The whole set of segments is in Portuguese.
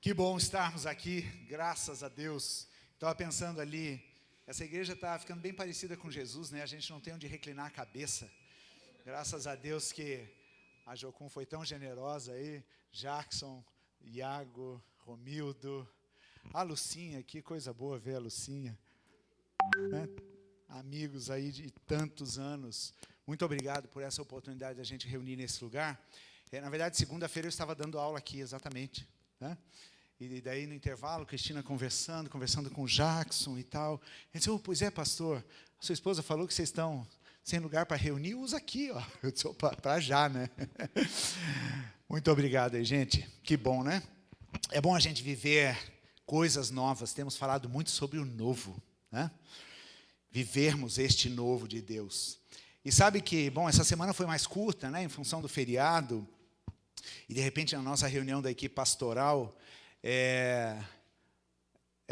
Que bom estarmos aqui, graças a Deus. Estava pensando ali, essa igreja está ficando bem parecida com Jesus, né? A gente não tem onde reclinar a cabeça. Graças a Deus que a Jocum foi tão generosa aí, Jackson, Iago, Romildo, a Lucinha, que coisa boa ver a Lucinha, né? Amigos aí de tantos anos. Muito obrigado por essa oportunidade de a gente reunir nesse lugar. Na verdade, segunda-feira eu estava dando aula aqui, exatamente, né? E daí, no intervalo, Cristina conversando com o Jackson e tal. Ele disse, pois é, pastor, a sua esposa falou que vocês estão sem lugar para reunir, usa aqui, ó. Eu disse, para já, né? Muito obrigado aí, gente. Que bom, né? É bom a gente viver coisas novas. Temos falado muito sobre o novo, né? Vivermos este novo de Deus. E sabe que, bom, essa semana foi mais curta, né? Em função do feriado. E, de repente, na nossa reunião da equipe pastoral, era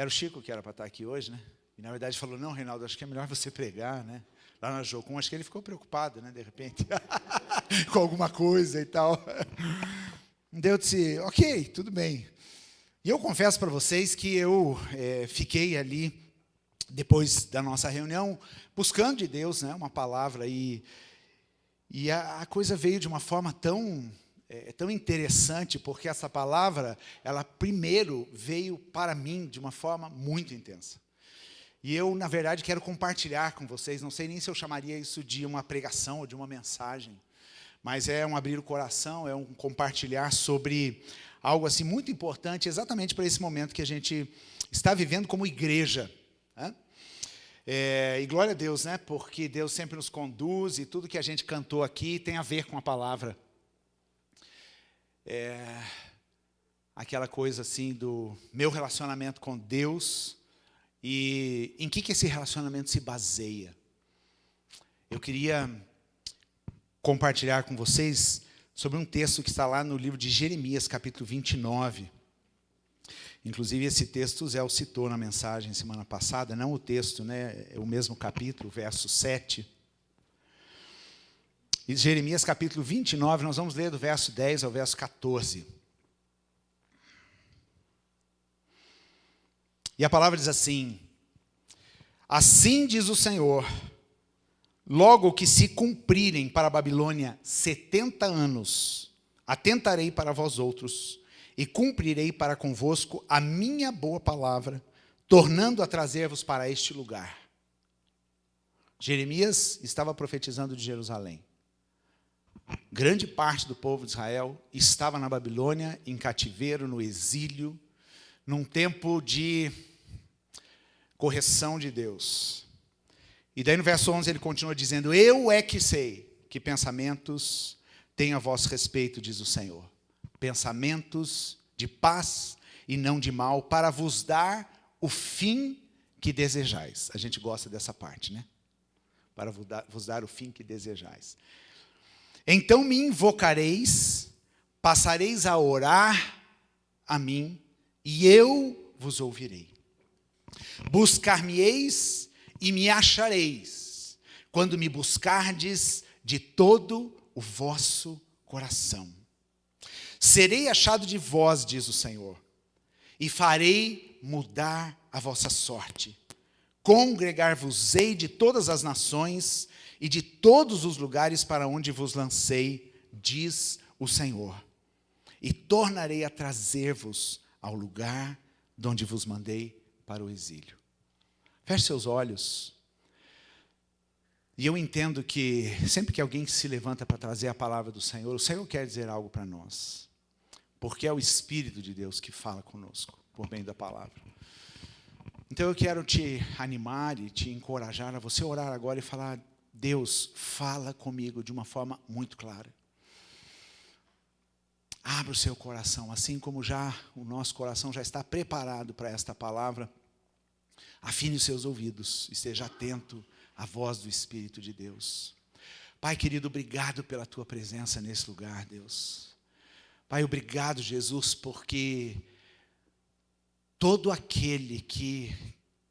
o Chico que era para estar aqui hoje, né? E, na verdade, falou, não, Reinaldo, acho que é melhor você pregar, né? Lá na Jocum, acho que ele ficou preocupado, né? De repente, com alguma coisa e tal. Daí eu disse, ok, tudo bem. E eu confesso para vocês que eu fiquei ali, depois da nossa reunião, buscando de Deus, né, uma palavra, e a coisa veio de uma forma tão interessante, porque essa palavra, ela primeiro veio para mim de uma forma muito intensa. E eu, na verdade, quero compartilhar com vocês, não sei nem se eu chamaria isso de uma pregação ou de uma mensagem, mas é um abrir o coração, é um compartilhar sobre algo assim muito importante, exatamente para esse momento que a gente está vivendo como igreja, né? E glória a Deus, né? Porque Deus sempre nos conduz e tudo que a gente cantou aqui tem a ver com a palavra. Aquela coisa assim do meu relacionamento com Deus e em que esse relacionamento se baseia. Eu queria compartilhar com vocês sobre um texto que está lá no livro de Jeremias, capítulo 29. Inclusive, esse texto o Zé o citou na mensagem semana passada, não o texto, né? É o mesmo capítulo, verso 7. E Jeremias, capítulo 29, nós vamos ler do verso 10 ao verso 14. E a palavra diz assim, assim diz o Senhor, logo que se cumprirem para a Babilônia 70 anos, atentarei para vós outros, e cumprirei para convosco a minha boa palavra, tornando a trazer-vos para este lugar. Jeremias estava profetizando de Jerusalém. Grande parte do povo de Israel estava na Babilônia, em cativeiro, no exílio, num tempo de correção de Deus. E daí no verso 11 ele continua dizendo, eu é que sei que pensamentos tenho a vosso respeito, diz o Senhor. Pensamentos de paz e não de mal, para vos dar o fim que desejais. A gente gosta dessa parte, né? Para vos dar o fim que desejais. Então me invocareis, passareis a orar a mim, e eu vos ouvirei. Buscar-me-eis e me achareis, quando me buscardes de todo o vosso coração. Serei achado de vós, diz o Senhor, e farei mudar a vossa sorte. Congregar-vos-ei de todas as nações e de todos os lugares para onde vos lancei, diz o Senhor. E tornarei a trazer-vos ao lugar de onde vos mandei para o exílio. Feche seus olhos. E eu entendo que sempre que alguém se levanta para trazer a palavra do Senhor, o Senhor quer dizer algo para nós. Porque é o Espírito de Deus que fala conosco, por meio da palavra. Então eu quero te animar e te encorajar a você orar agora e falar, Deus, fala comigo de uma forma muito clara. Abra o seu coração, assim como já o nosso coração já está preparado para esta palavra. Afine os seus ouvidos, esteja atento à voz do Espírito de Deus. Pai querido, obrigado pela tua presença nesse lugar, Deus. Pai, obrigado, Jesus, porque todo aquele que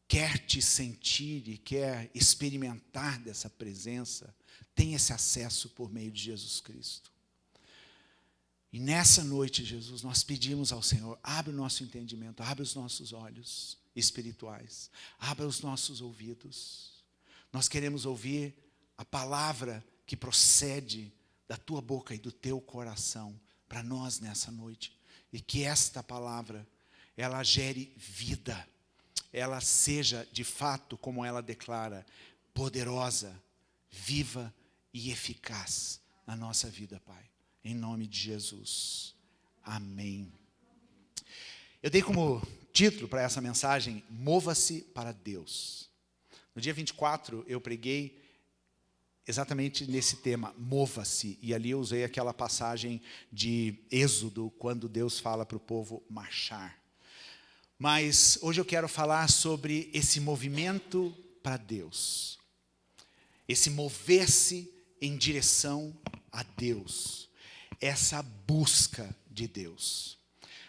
quer te sentir e quer experimentar dessa presença, tem esse acesso por meio de Jesus Cristo. E nessa noite, Jesus, nós pedimos ao Senhor, abre o nosso entendimento, abre os nossos olhos espirituais, abre os nossos ouvidos. Nós queremos ouvir a palavra que procede da tua boca e do teu coração para nós nessa noite. E que esta palavra, ela gere vida, ela seja de fato, como ela declara, poderosa, viva e eficaz na nossa vida, Pai. Em nome de Jesus. Amém. Eu dei como título para essa mensagem, Mova-se para Deus. No dia 24, eu preguei exatamente nesse tema, mova-se. E ali eu usei aquela passagem de Êxodo, quando Deus fala para o povo marchar. Mas hoje eu quero falar sobre esse movimento para Deus. Esse mover-se em direção a Deus. Essa busca de Deus.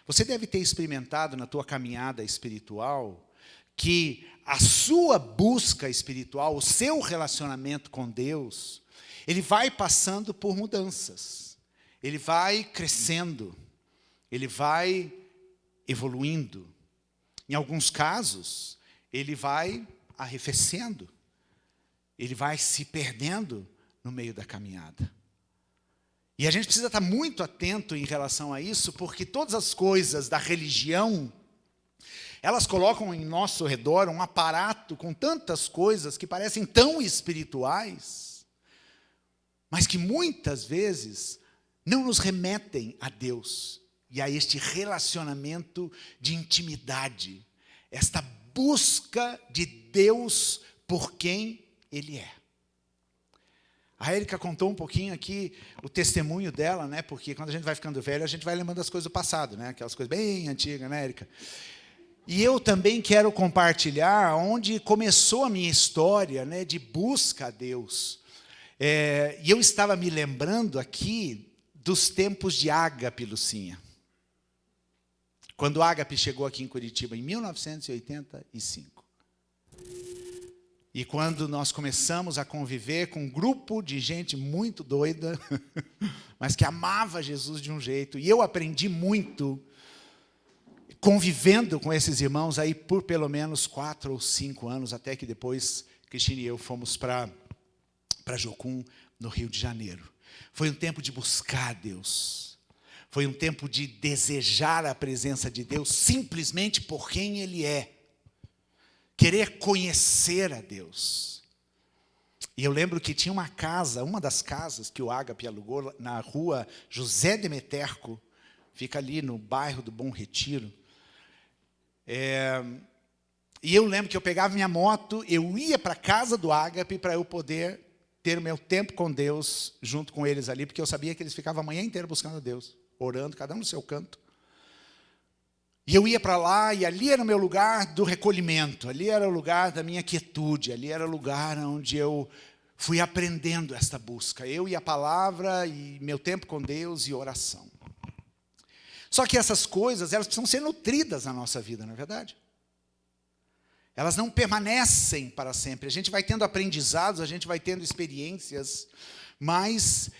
Você deve ter experimentado na tua caminhada espiritual que a sua busca espiritual, o seu relacionamento com Deus, ele vai passando por mudanças. Ele vai crescendo. Ele vai evoluindo. Em alguns casos, ele vai arrefecendo. Ele vai se perdendo no meio da caminhada. E a gente precisa estar muito atento em relação a isso, porque todas as coisas da religião, elas colocam em nosso redor um aparato com tantas coisas que parecem tão espirituais, mas que muitas vezes não nos remetem a Deus e a este relacionamento de intimidade, esta busca de Deus por quem Ele é. A Érica contou um pouquinho aqui o testemunho dela, né? Porque quando a gente vai ficando velho, a gente vai lembrando das coisas do passado, né? Aquelas coisas bem antigas, né, Érica? E eu também quero compartilhar onde começou a minha história, né, de busca a Deus. E eu estava me lembrando aqui dos tempos de Ágape, Lucinha. Quando Ágape chegou aqui em Curitiba, em 1985. E quando nós começamos a conviver com um grupo de gente muito doida, mas que amava Jesus de um jeito, e eu aprendi muito convivendo com esses irmãos aí por pelo menos 4 ou 5 anos, até que depois Cristina e eu fomos para Jocum, no Rio de Janeiro. Foi um tempo de buscar Deus. Foi um tempo de desejar a presença de Deus simplesmente por quem Ele é. Querer conhecer a Deus. E eu lembro que tinha uma casa, uma das casas que o Ágape alugou na rua José de Meterco, fica ali no bairro do Bom Retiro. E eu lembro que eu pegava minha moto, eu ia para a casa do Ágape para eu poder ter o meu tempo com Deus junto com eles ali, porque eu sabia que eles ficavam a manhã inteira buscando a Deus, orando, cada um no seu canto. E eu ia para lá, e ali era o meu lugar do recolhimento, ali era o lugar da minha quietude, ali era o lugar onde eu fui aprendendo esta busca. Eu e a palavra, e meu tempo com Deus e oração. Só que essas coisas, elas precisam ser nutridas na nossa vida, não é verdade? Elas não permanecem para sempre. A gente vai tendo aprendizados, a gente vai tendo experiências, mas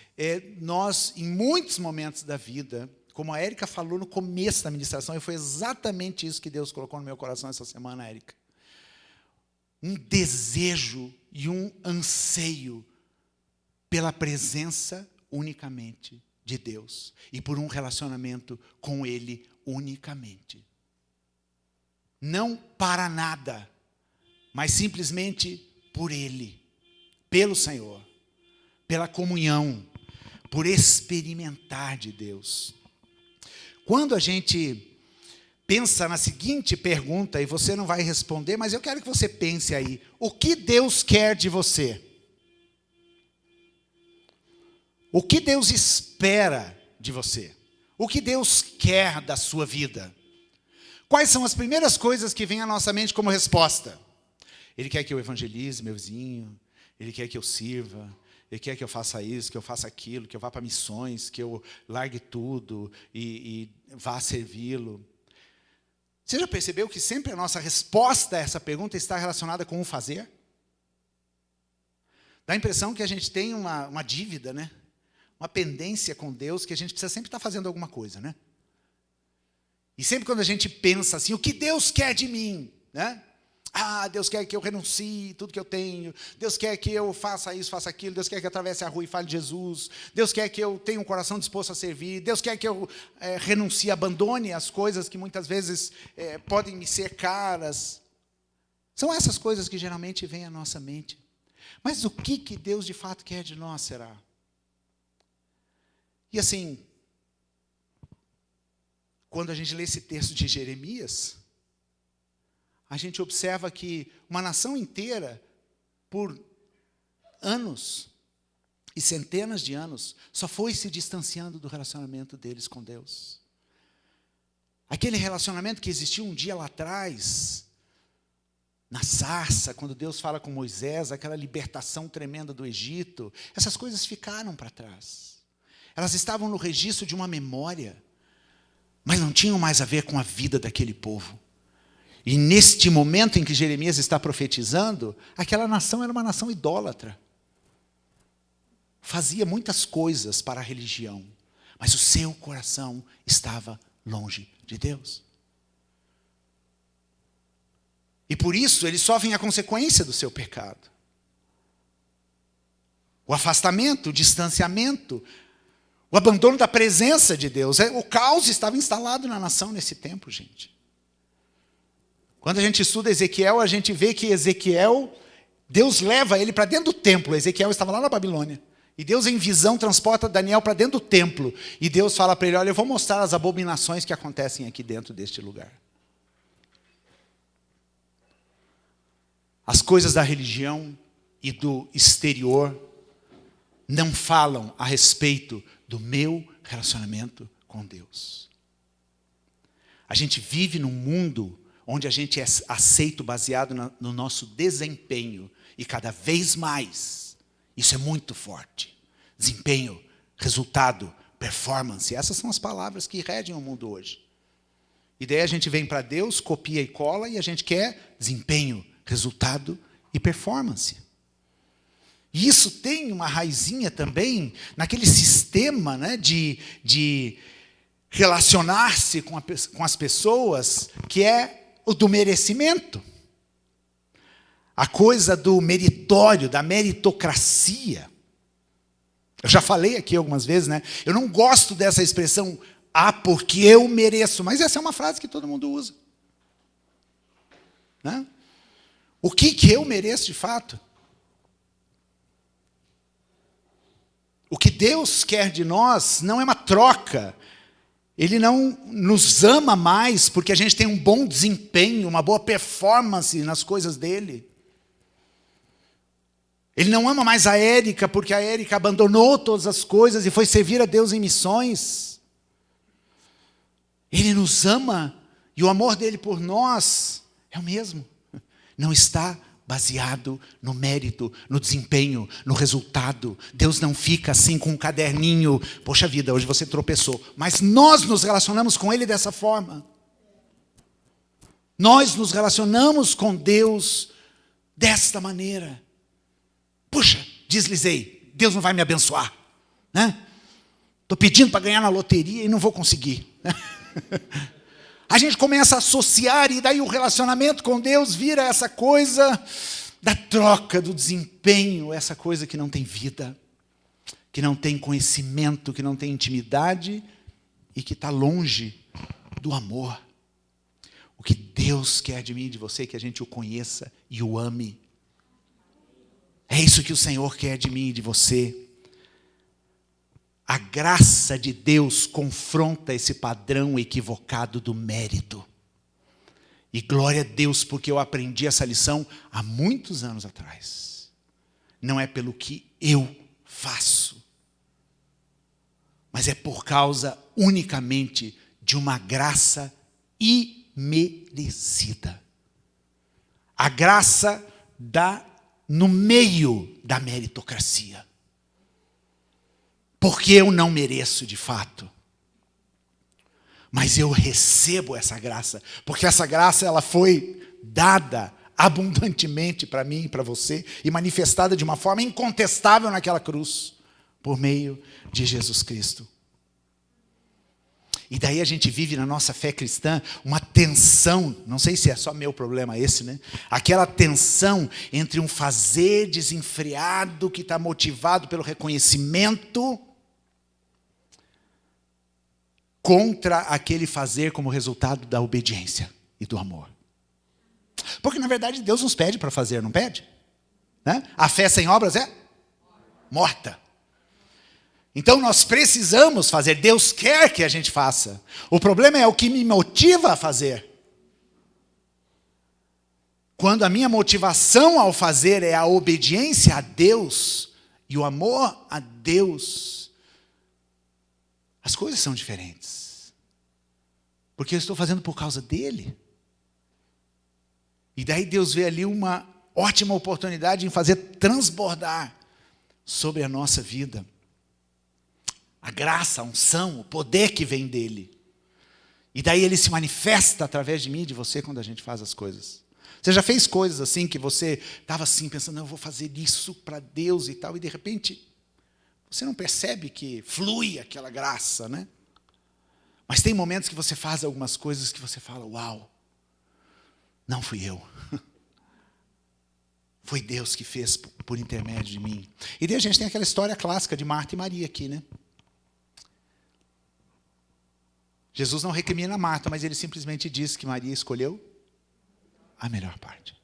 nós, em muitos momentos da vida, como a Érica falou no começo da ministração, e foi exatamente isso que Deus colocou no meu coração essa semana, Érica. Um desejo e um anseio pela presença unicamente de Deus e por um relacionamento com Ele unicamente. Não para nada, mas simplesmente por Ele, pelo Senhor, pela comunhão, por experimentar de Deus. Quando a gente pensa na seguinte pergunta, e você não vai responder, mas eu quero que você pense aí, o que Deus quer de você? O que Deus espera de você? O que Deus quer da sua vida? Quais são as primeiras coisas que vêm à nossa mente como resposta? Ele quer que eu evangelize meu vizinho, Ele quer que eu sirva, Ele quer que eu faça isso, que eu faça aquilo, que eu vá para missões, que eu largue tudo e vá servi-lo. Você já percebeu que sempre a nossa resposta a essa pergunta está relacionada com o fazer? Dá a impressão que a gente tem uma dívida, né? uma pendência com Deus, que a gente precisa sempre estar fazendo alguma coisa, né? E sempre quando a gente pensa assim, o que Deus quer de mim, né? Ah, Deus quer que eu renuncie tudo que eu tenho. Deus quer que eu faça isso, faça aquilo. Deus quer que eu atravesse a rua e fale de Jesus. Deus quer que eu tenha um coração disposto a servir. Deus quer que eu renuncie, abandone as coisas que muitas vezes podem me ser caras. São essas coisas que geralmente vêm à nossa mente. Mas o que Deus de fato quer de nós, será? E assim, quando a gente lê esse texto de Jeremias, a gente observa que uma nação inteira, por anos e centenas de anos, só foi se distanciando do relacionamento deles com Deus. Aquele relacionamento que existiu um dia lá atrás, na sarça, quando Deus fala com Moisés, aquela libertação tremenda do Egito, essas coisas ficaram para trás. Elas estavam no registro de uma memória, mas não tinham mais a ver com a vida daquele povo. E neste momento em que Jeremias está profetizando, aquela nação era uma nação idólatra. Fazia muitas coisas para a religião, mas o seu coração estava longe de Deus. E por isso eles sofrem a consequência do seu pecado. O afastamento, o distanciamento, o abandono da presença de Deus. O caos estava instalado na nação nesse tempo, gente. Quando a gente estuda Ezequiel, a gente vê que Ezequiel, Deus leva ele para dentro do templo. Ezequiel estava lá na Babilônia. E Deus, em visão, transporta Daniel para dentro do templo. E Deus fala para ele, olha, eu vou mostrar as abominações que acontecem aqui dentro deste lugar. As coisas da religião e do exterior não falam a respeito do meu relacionamento com Deus. A gente vive num mundo onde a gente é aceito baseado no nosso desempenho. E cada vez mais, isso é muito forte. Desempenho, resultado, performance. Essas são as palavras que regem o mundo hoje. E daí a gente vem para Deus, copia e cola, e a gente quer desempenho, resultado e performance. E isso tem uma raizinha também naquele sistema, né, de relacionar-se com as pessoas, que é o do merecimento. A coisa do meritório, da meritocracia. Eu já falei aqui algumas vezes, né? Eu não gosto dessa expressão, porque eu mereço. Mas essa é uma frase que todo mundo usa. Né? O que eu mereço de fato? O que Deus quer de nós não é uma troca. Ele não nos ama mais porque a gente tem um bom desempenho, uma boa performance nas coisas dele. Ele não ama mais a Érica porque a Érica abandonou todas as coisas e foi servir a Deus em missões. Ele nos ama e o amor dele por nós é o mesmo. Não está baseado no mérito, no desempenho, no resultado. Deus não fica assim com um caderninho. Poxa vida, hoje você tropeçou. Mas nós nos relacionamos com Ele dessa forma. Nós nos relacionamos com Deus desta maneira. Puxa, deslizei. Deus não vai me abençoar. Né? Estou pedindo para ganhar na loteria e não vou conseguir. Né? A gente começa a associar e daí o relacionamento com Deus vira essa coisa da troca, do desempenho, essa coisa que não tem vida, que não tem conhecimento, que não tem intimidade e que está longe do amor. O que Deus quer de mim e de você é que a gente o conheça e o ame. É isso que o Senhor quer de mim e de você. A graça de Deus confronta esse padrão equivocado do mérito. E glória a Deus, porque eu aprendi essa lição há muitos anos atrás. Não é pelo que eu faço, mas é por causa unicamente de uma graça imerecida. A graça no meio da meritocracia. Porque eu não mereço de fato. Mas eu recebo essa graça. Porque essa graça ela foi dada abundantemente para mim e para você. E manifestada de uma forma incontestável naquela cruz. por meio de Jesus Cristo. E daí a gente vive na nossa fé cristã uma tensão, não sei se é só meu problema esse, né? Aquela tensão entre um fazer desenfreado que está motivado pelo reconhecimento contra aquele fazer como resultado da obediência e do amor. Porque na verdade Deus nos pede para fazer, não pede? Né? A fé sem obras é morta. Então nós precisamos fazer, Deus quer que a gente faça. O problema é o que me motiva a fazer. Quando a minha motivação ao fazer é a obediência a Deus e o amor a Deus, as coisas são diferentes. Porque eu estou fazendo por causa dele. E daí Deus vê ali uma ótima oportunidade em fazer transbordar sobre a nossa vida a graça, a unção, o poder que vem dele. E daí ele se manifesta através de mim e de você quando a gente faz as coisas. Você já fez coisas assim que você estava assim pensando, não, eu vou fazer isso para Deus e tal, e de repente você não percebe que flui aquela graça, né? Mas tem momentos que você faz algumas coisas que você fala, uau, não fui eu. Foi Deus que fez por intermédio de mim. E daí a gente tem aquela história clássica de Marta e Maria aqui, né? Jesus não recrimina Marta, mas ele simplesmente diz que Maria escolheu a melhor parte.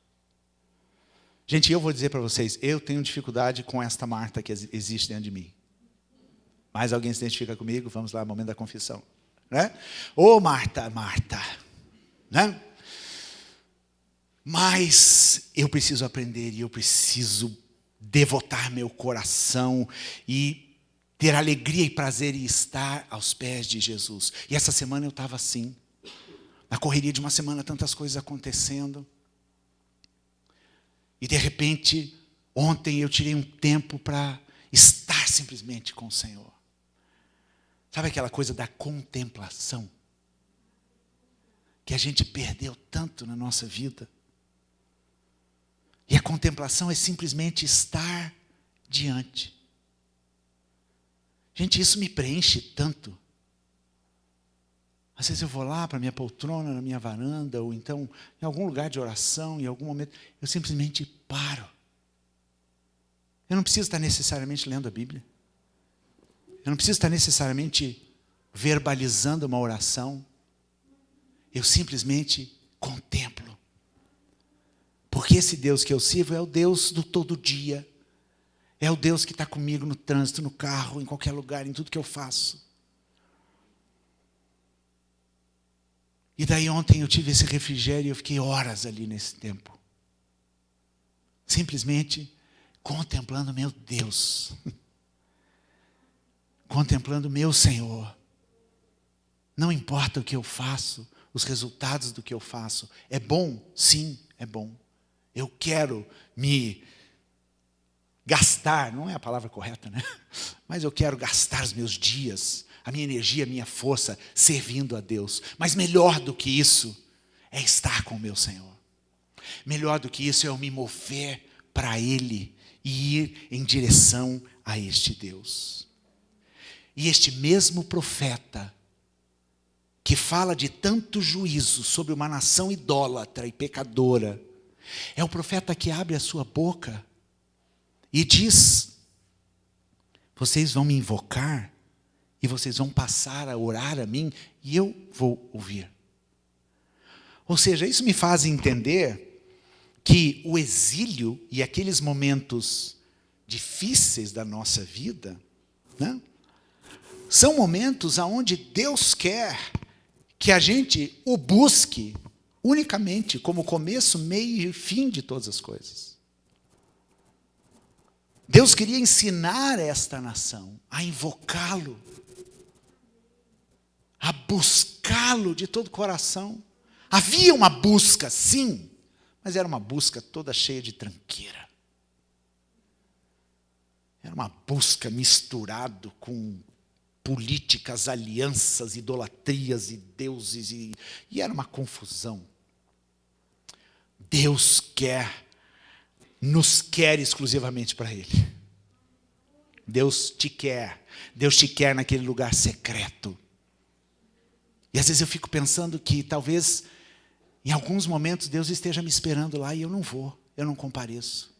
Gente, eu vou dizer para vocês, eu tenho dificuldade com esta Marta que existe dentro de mim. Mais alguém se identifica comigo? Vamos lá, momento da confissão. Né? Ô Marta, Marta. Né? Mas eu preciso aprender e eu preciso devotar meu coração e ter alegria e prazer em estar aos pés de Jesus. E essa semana eu estava assim, na correria de uma semana, tantas coisas acontecendo. E de repente, ontem eu tirei um tempo para estar simplesmente com o Senhor. Sabe aquela coisa da contemplação? Que a gente perdeu tanto na nossa vida. E a contemplação é simplesmente estar diante. Gente, isso me preenche tanto. Às vezes eu vou lá para a minha poltrona, na minha varanda, ou então em algum lugar de oração, em algum momento, eu simplesmente paro. Eu não preciso estar necessariamente lendo a Bíblia. Eu não preciso estar necessariamente verbalizando uma oração. Eu simplesmente contemplo. Porque esse Deus que eu sirvo é o Deus do todo dia. É o Deus que está comigo no trânsito, no carro, em qualquer lugar, em tudo que eu faço. E daí ontem eu tive esse refrigério e eu fiquei horas ali nesse tempo. Simplesmente contemplando meu Deus. Contemplando meu Senhor. Não importa o que eu faço, os resultados do que eu faço. É bom? Sim, é bom. Eu quero me gastar, não é a palavra correta, né? Mas eu quero gastar os meus dias, a minha energia, a minha força, servindo a Deus. Mas melhor do que isso, é estar com o meu Senhor. Melhor do que isso, é eu me mover para Ele e ir em direção a este Deus. E este mesmo profeta, que fala de tanto juízo sobre uma nação idólatra e pecadora, é o profeta que abre a sua boca e diz, vocês vão me invocar e vocês vão passar a orar a mim e eu vou ouvir. Ou seja, isso me faz entender que o exílio e aqueles momentos difíceis da nossa vida, né, são momentos onde Deus quer que a gente o busque unicamente como começo, meio e fim de todas as coisas. Deus queria ensinar esta nação a invocá-lo, a buscá-lo de todo o coração. Havia uma busca, sim, mas era uma busca toda cheia de tranqueira. Era uma busca misturado com políticas, alianças, idolatrias e deuses, e era uma confusão. Deus nos quer exclusivamente para Ele. Deus te quer naquele lugar secreto. E às vezes eu fico pensando que talvez, em alguns momentos, Deus esteja me esperando lá e eu não vou, eu não compareço.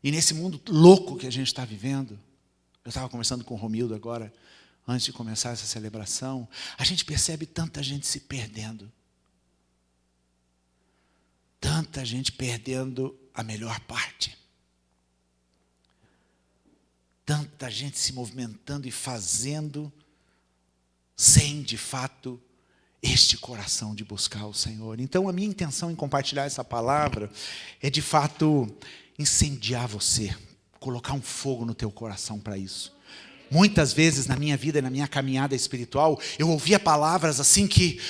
E nesse mundo louco que a gente está vivendo, eu estava conversando com o Romildo agora, antes de começar essa celebração, a gente percebe tanta gente se perdendo. Tanta gente perdendo a melhor parte. Tanta gente se movimentando e fazendo, sem de fato este coração de buscar o Senhor. Então a minha intenção em compartilhar essa palavra é de fato incendiar você, colocar um fogo no teu coração para isso. Muitas vezes na minha vida, na minha caminhada espiritual, eu ouvia palavras assim que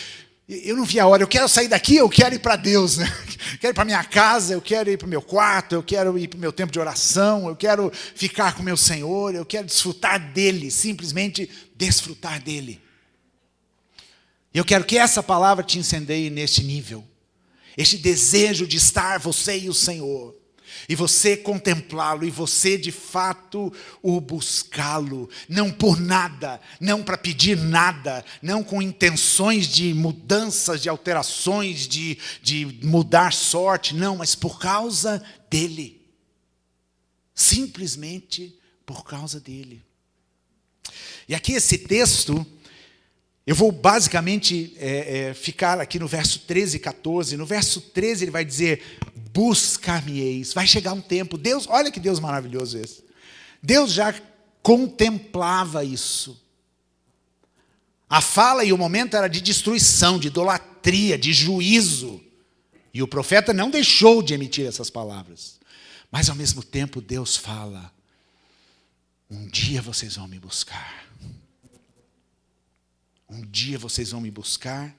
eu não via a hora. Eu quero sair daqui, eu quero ir para Deus, né? Eu quero ir para minha casa, eu quero ir para o meu quarto, eu quero ir para o meu tempo de oração, eu quero ficar com o meu Senhor, eu quero desfrutar dEle, simplesmente desfrutar dEle. E eu quero que essa palavra te incendeie neste nível, este desejo de estar você e o Senhor, e você contemplá-lo, e você de fato o buscá-lo, não por nada, não para pedir nada, não com intenções de mudanças, de alterações, de mudar sorte, não, mas por causa dele, simplesmente por causa dele. E aqui esse texto, eu vou basicamente ficar aqui no verso 13 e 14. No verso 13 ele vai dizer: buscar-me-eis. Vai chegar um tempo. Deus, olha que Deus maravilhoso esse. Deus já contemplava isso. A fala e o momento era de destruição, de idolatria, de juízo. E o profeta não deixou de emitir essas palavras. Mas ao mesmo tempo Deus fala: um dia vocês vão me buscar. Um dia vocês vão me buscar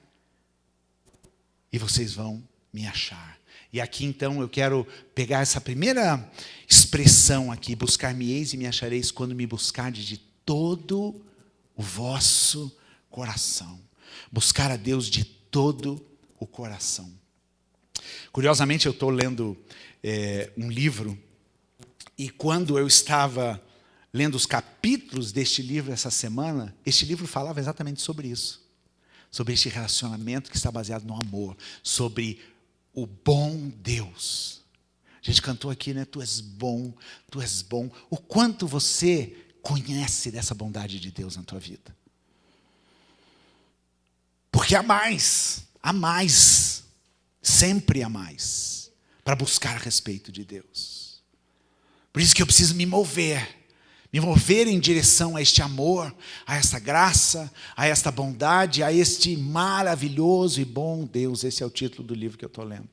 e vocês vão me achar. E aqui então eu quero pegar essa primeira expressão aqui: buscar-me-eis e me achareis quando me buscardes de todo o vosso coração. Buscar a Deus de todo o coração. Curiosamente eu estou lendo um livro, e quando eu estava lendo os capítulos deste livro essa semana, este livro falava exatamente sobre isso. Sobre este relacionamento que está baseado no amor. Sobre o bom Deus. A gente cantou aqui, né? Tu és bom, tu és bom. O quanto você conhece dessa bondade de Deus na tua vida. Porque há mais, sempre há mais, para buscar a respeito de Deus. Por isso que eu preciso me mover em direção a este amor, a esta graça, a esta bondade, a este maravilhoso e bom Deus. Esse é o título do livro que eu estou lendo.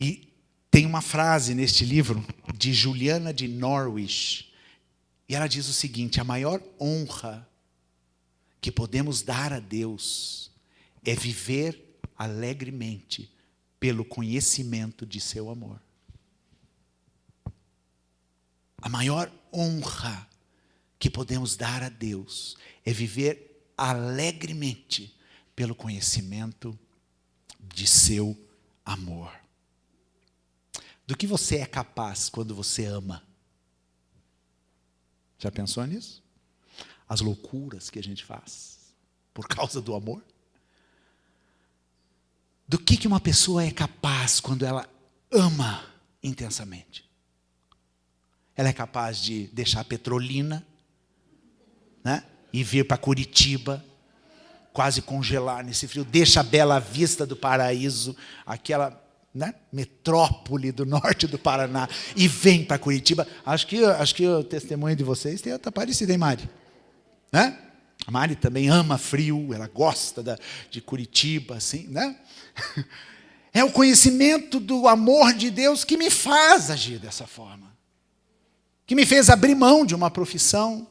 E tem uma frase neste livro de Juliana de Norwich, e ela diz o seguinte: a maior honra que podemos dar a Deus é viver alegremente pelo conhecimento de seu amor. A maior honra que podemos dar a Deus é viver alegremente pelo conhecimento de seu amor. Do que você é capaz quando você ama? Já pensou nisso? As loucuras que a gente faz por causa do amor? Do que uma pessoa é capaz quando ela ama intensamente? Ela é capaz de deixar a Petrolina, né, e vir para Curitiba, quase congelar nesse frio. Deixa a Bela Vista do Paraíso, aquela, né, metrópole do norte do Paraná, e vem para Curitiba. Acho que o testemunho de vocês está parecido, hein, Mari? Né? A Mari também ama frio, ela gosta de Curitiba, assim, né? É o conhecimento do amor de Deus que me faz agir dessa forma. Que me fez abrir mão de uma profissão,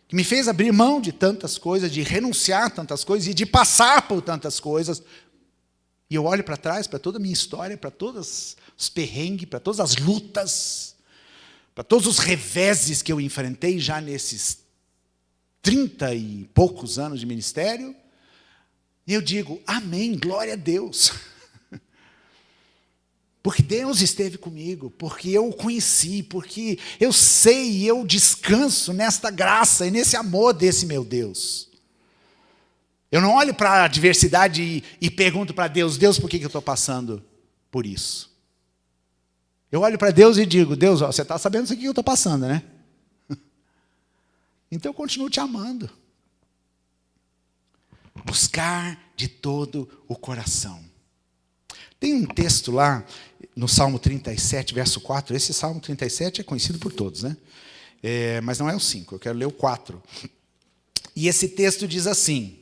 que me fez abrir mão de tantas coisas, de renunciar a tantas coisas e de passar por tantas coisas. E eu olho para trás, para toda a minha história, para todos os perrengues, para todas as lutas, para todos os reveses que eu enfrentei já nesses 30 e poucos anos de ministério, E eu digo, amém, glória a Deus. Porque Deus esteve comigo, porque eu o conheci, porque eu sei e eu descanso nesta graça e nesse amor desse meu Deus. Eu não olho para a adversidade e pergunto para Deus, Deus, por que eu estou passando por isso? Eu olho para Deus e digo, Deus, ó, você está sabendo isso aqui que eu estou passando, né? Então eu continuo te amando. Buscar de todo o coração. Tem um texto lá, no Salmo 37, verso 4. Esse Salmo 37 é conhecido por todos, né? Mas não é o 5, eu quero ler o 4. E esse texto diz assim: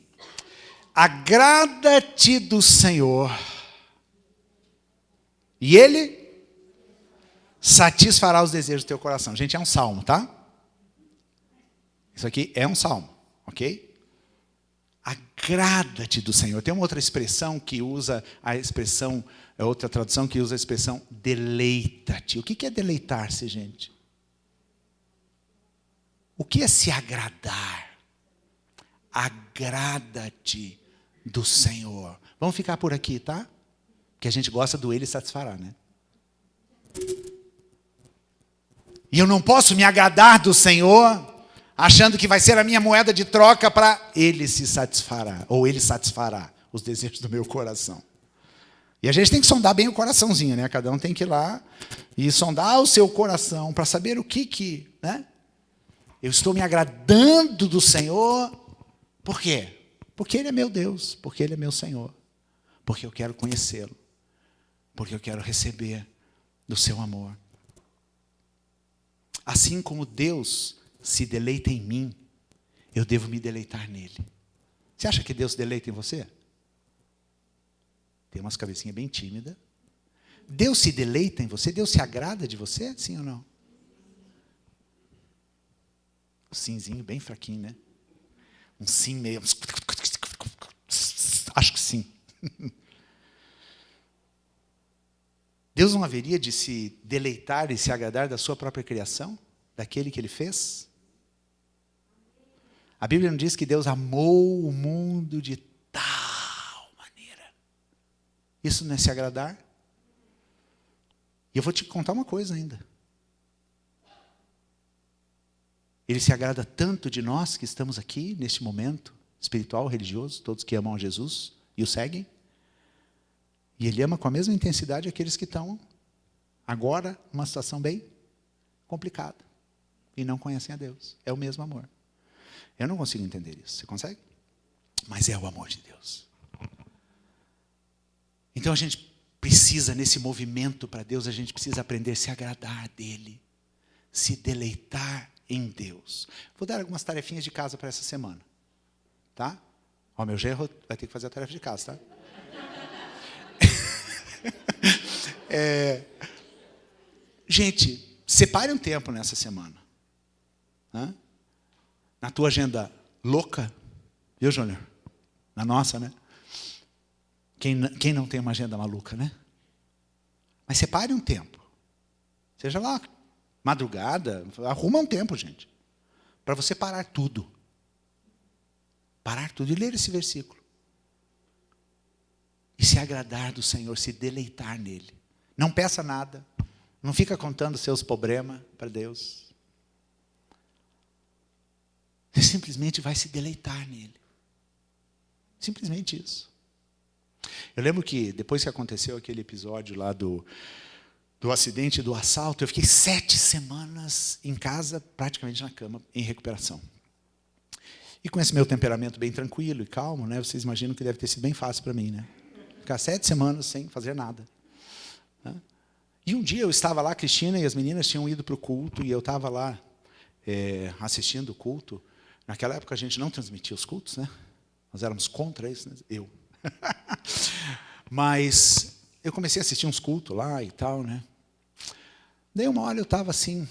agrada-te do Senhor, e Ele satisfará os desejos do teu coração. Gente, é um salmo, tá? Isso aqui é um salmo, ok? Agrada-te do Senhor. Tem uma outra expressão que usa a expressão, outra tradução que usa a expressão deleita-te. O que é deleitar-se, gente? O que é se agradar? Agrada-te do Senhor. Vamos ficar por aqui, tá? Porque a gente gosta do Ele satisfará, né? E eu não posso me agradar do Senhor achando que vai ser a minha moeda de troca para Ele se satisfará, ou Ele satisfará os desejos do meu coração. E a gente tem que sondar bem o coraçãozinho, né? Cada um tem que ir lá e sondar o seu coração para saber o que, né? Eu estou me agradando do Senhor, por quê? Porque Ele é meu Deus, porque Ele é meu Senhor, porque eu quero conhecê-lo, porque eu quero receber do seu amor. Assim como Deus se deleita em mim, eu devo me deleitar nele. Você acha que Deus se deleita em você? Tem umas cabecinhas bem tímidas. Deus se deleita em você? Deus se agrada de você? Sim ou não? Um simzinho bem fraquinho, né? Um sim meio... Acho que sim. Deus não haveria de se deleitar e se agradar da sua própria criação? Daquele que Ele fez? A Bíblia não diz que Deus amou o mundo de tal maneira. Isso não é se agradar? E eu vou te contar uma coisa ainda. Ele se agrada tanto de nós que estamos aqui, neste momento espiritual, religioso, todos que amam a Jesus e o seguem. E Ele ama com a mesma intensidade aqueles que estão agora numa situação bem complicada e não conhecem a Deus. É o mesmo amor. Eu não consigo entender isso. Você consegue? Mas é o amor de Deus. Então a gente precisa, nesse movimento para Deus, a gente precisa aprender a se agradar dEle, se deleitar em Deus. Vou dar algumas tarefinhas de casa para essa semana. Tá? Ó, meu genro vai ter que fazer a tarefa de casa, tá? Gente, separe um tempo nessa semana. Na tua agenda louca, viu, Júnior? Na nossa, né? Quem não tem uma agenda maluca, né? Mas separe um tempo. Seja lá, madrugada, arruma um tempo, gente. Para você parar tudo. Parar tudo e ler esse versículo. E se agradar do Senhor, se deleitar nele. Não peça nada. Não fica contando seus problemas para Deus. Você simplesmente vai se deleitar nele. Simplesmente isso. Eu lembro que depois que aconteceu aquele episódio lá do acidente, do assalto, eu fiquei 7 semanas em casa, praticamente na cama, em recuperação. E com esse meu temperamento bem tranquilo e calmo, né, vocês imaginam que deve ter sido bem fácil para mim, né? Ficar 7 semanas sem fazer nada. Né? E um dia eu estava lá, a Cristina e as meninas tinham ido para o culto, e eu estava lá assistindo o culto. Naquela época a gente não transmitia os cultos, né? Nós éramos contra isso, né? Eu. Mas eu comecei a assistir uns cultos lá e tal, né? Daí uma hora eu estava assim,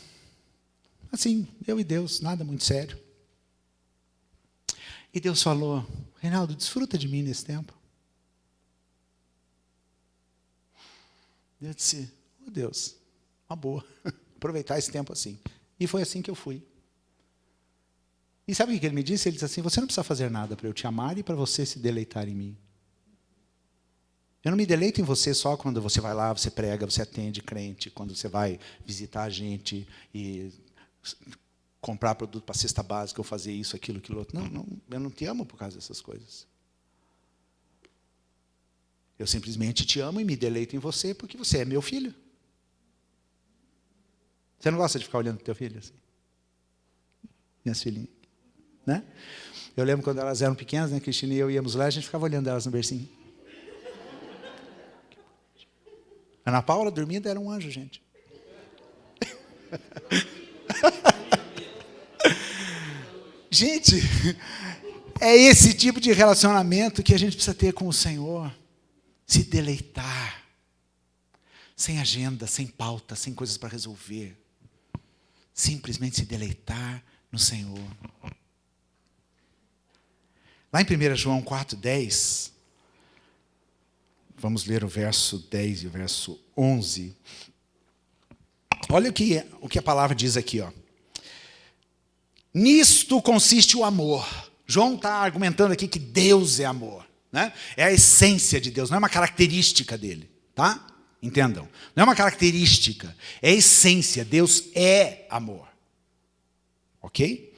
eu e Deus, nada muito sério. E Deus falou: Reinaldo, desfruta de mim nesse tempo. Eu disse: oh Deus, uma boa, aproveitar esse tempo assim. E foi assim que eu fui. E sabe o que ele me disse? Ele disse assim: você não precisa fazer nada para eu te amar e para você se deleitar em mim. Eu não me deleito em você só quando você vai lá, você prega, você atende crente, quando você vai visitar a gente e comprar produto para cesta básica, ou fazer isso, aquilo, aquilo outro. Não, eu não te amo por causa dessas coisas. Eu simplesmente te amo e me deleito em você porque você é meu filho. Você não gosta de ficar olhando para o teu filho assim? Minhas filhinhas. Né? Eu lembro quando elas eram pequenas, né, Cristina e eu íamos lá, a gente ficava olhando elas no bercinho. Ana Paula dormindo era um anjo, gente. Gente, é esse tipo de relacionamento que a gente precisa ter com o Senhor. Se deleitar. Sem agenda, sem pauta, sem coisas para resolver. Simplesmente se deleitar no Senhor. Lá em 1 João 4,10, vamos ler o verso 10 e o verso 11. Olha o que a palavra diz aqui, ó. Nisto consiste o amor. João está argumentando aqui que Deus é amor. Né? É a essência de Deus, não é uma característica dele. Tá? Entendam. Não é uma característica, é a essência. Deus é amor. Ok?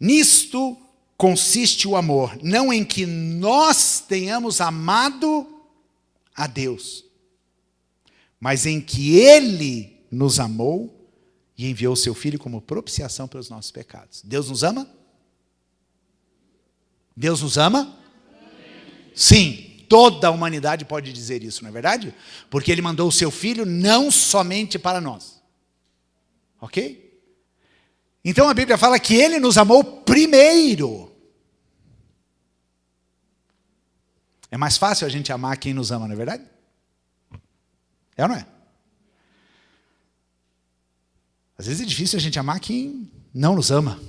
Nisto consiste o amor, não em que nós tenhamos amado a Deus, mas em que Ele nos amou e enviou o seu Filho como propiciação pelos nossos pecados. Deus nos ama? Deus nos ama? Sim, toda a humanidade pode dizer isso, não é verdade? Porque Ele mandou o seu Filho não somente para nós. Ok? Então a Bíblia fala que Ele nos amou primeiro. É mais fácil a gente amar quem nos ama, não é verdade? É ou não é? Às vezes é difícil a gente amar quem não nos ama.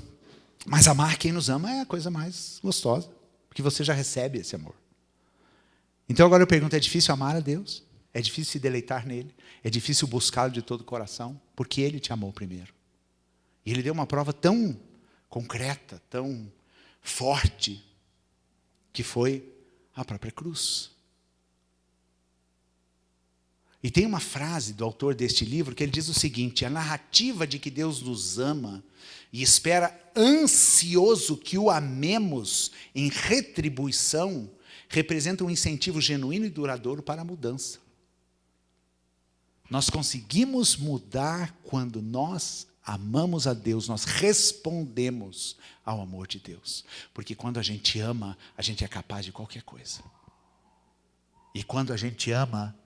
Mas amar quem nos ama é a coisa mais gostosa. Porque você já recebe esse amor. Então agora eu pergunto, é difícil amar a Deus? É difícil se deleitar nele? É difícil buscá-lo de todo o coração? Porque Ele te amou primeiro. E Ele deu uma prova tão concreta, tão forte, que foi a própria cruz. E tem uma frase do autor deste livro que ele diz o seguinte: a narrativa de que Deus nos ama e espera ansioso que o amemos em retribuição representa um incentivo genuíno e duradouro para a mudança. Nós conseguimos mudar quando nós amamos a Deus, nós respondemos ao amor de Deus. Porque quando a gente ama, a gente é capaz de qualquer coisa. E quando a gente ama,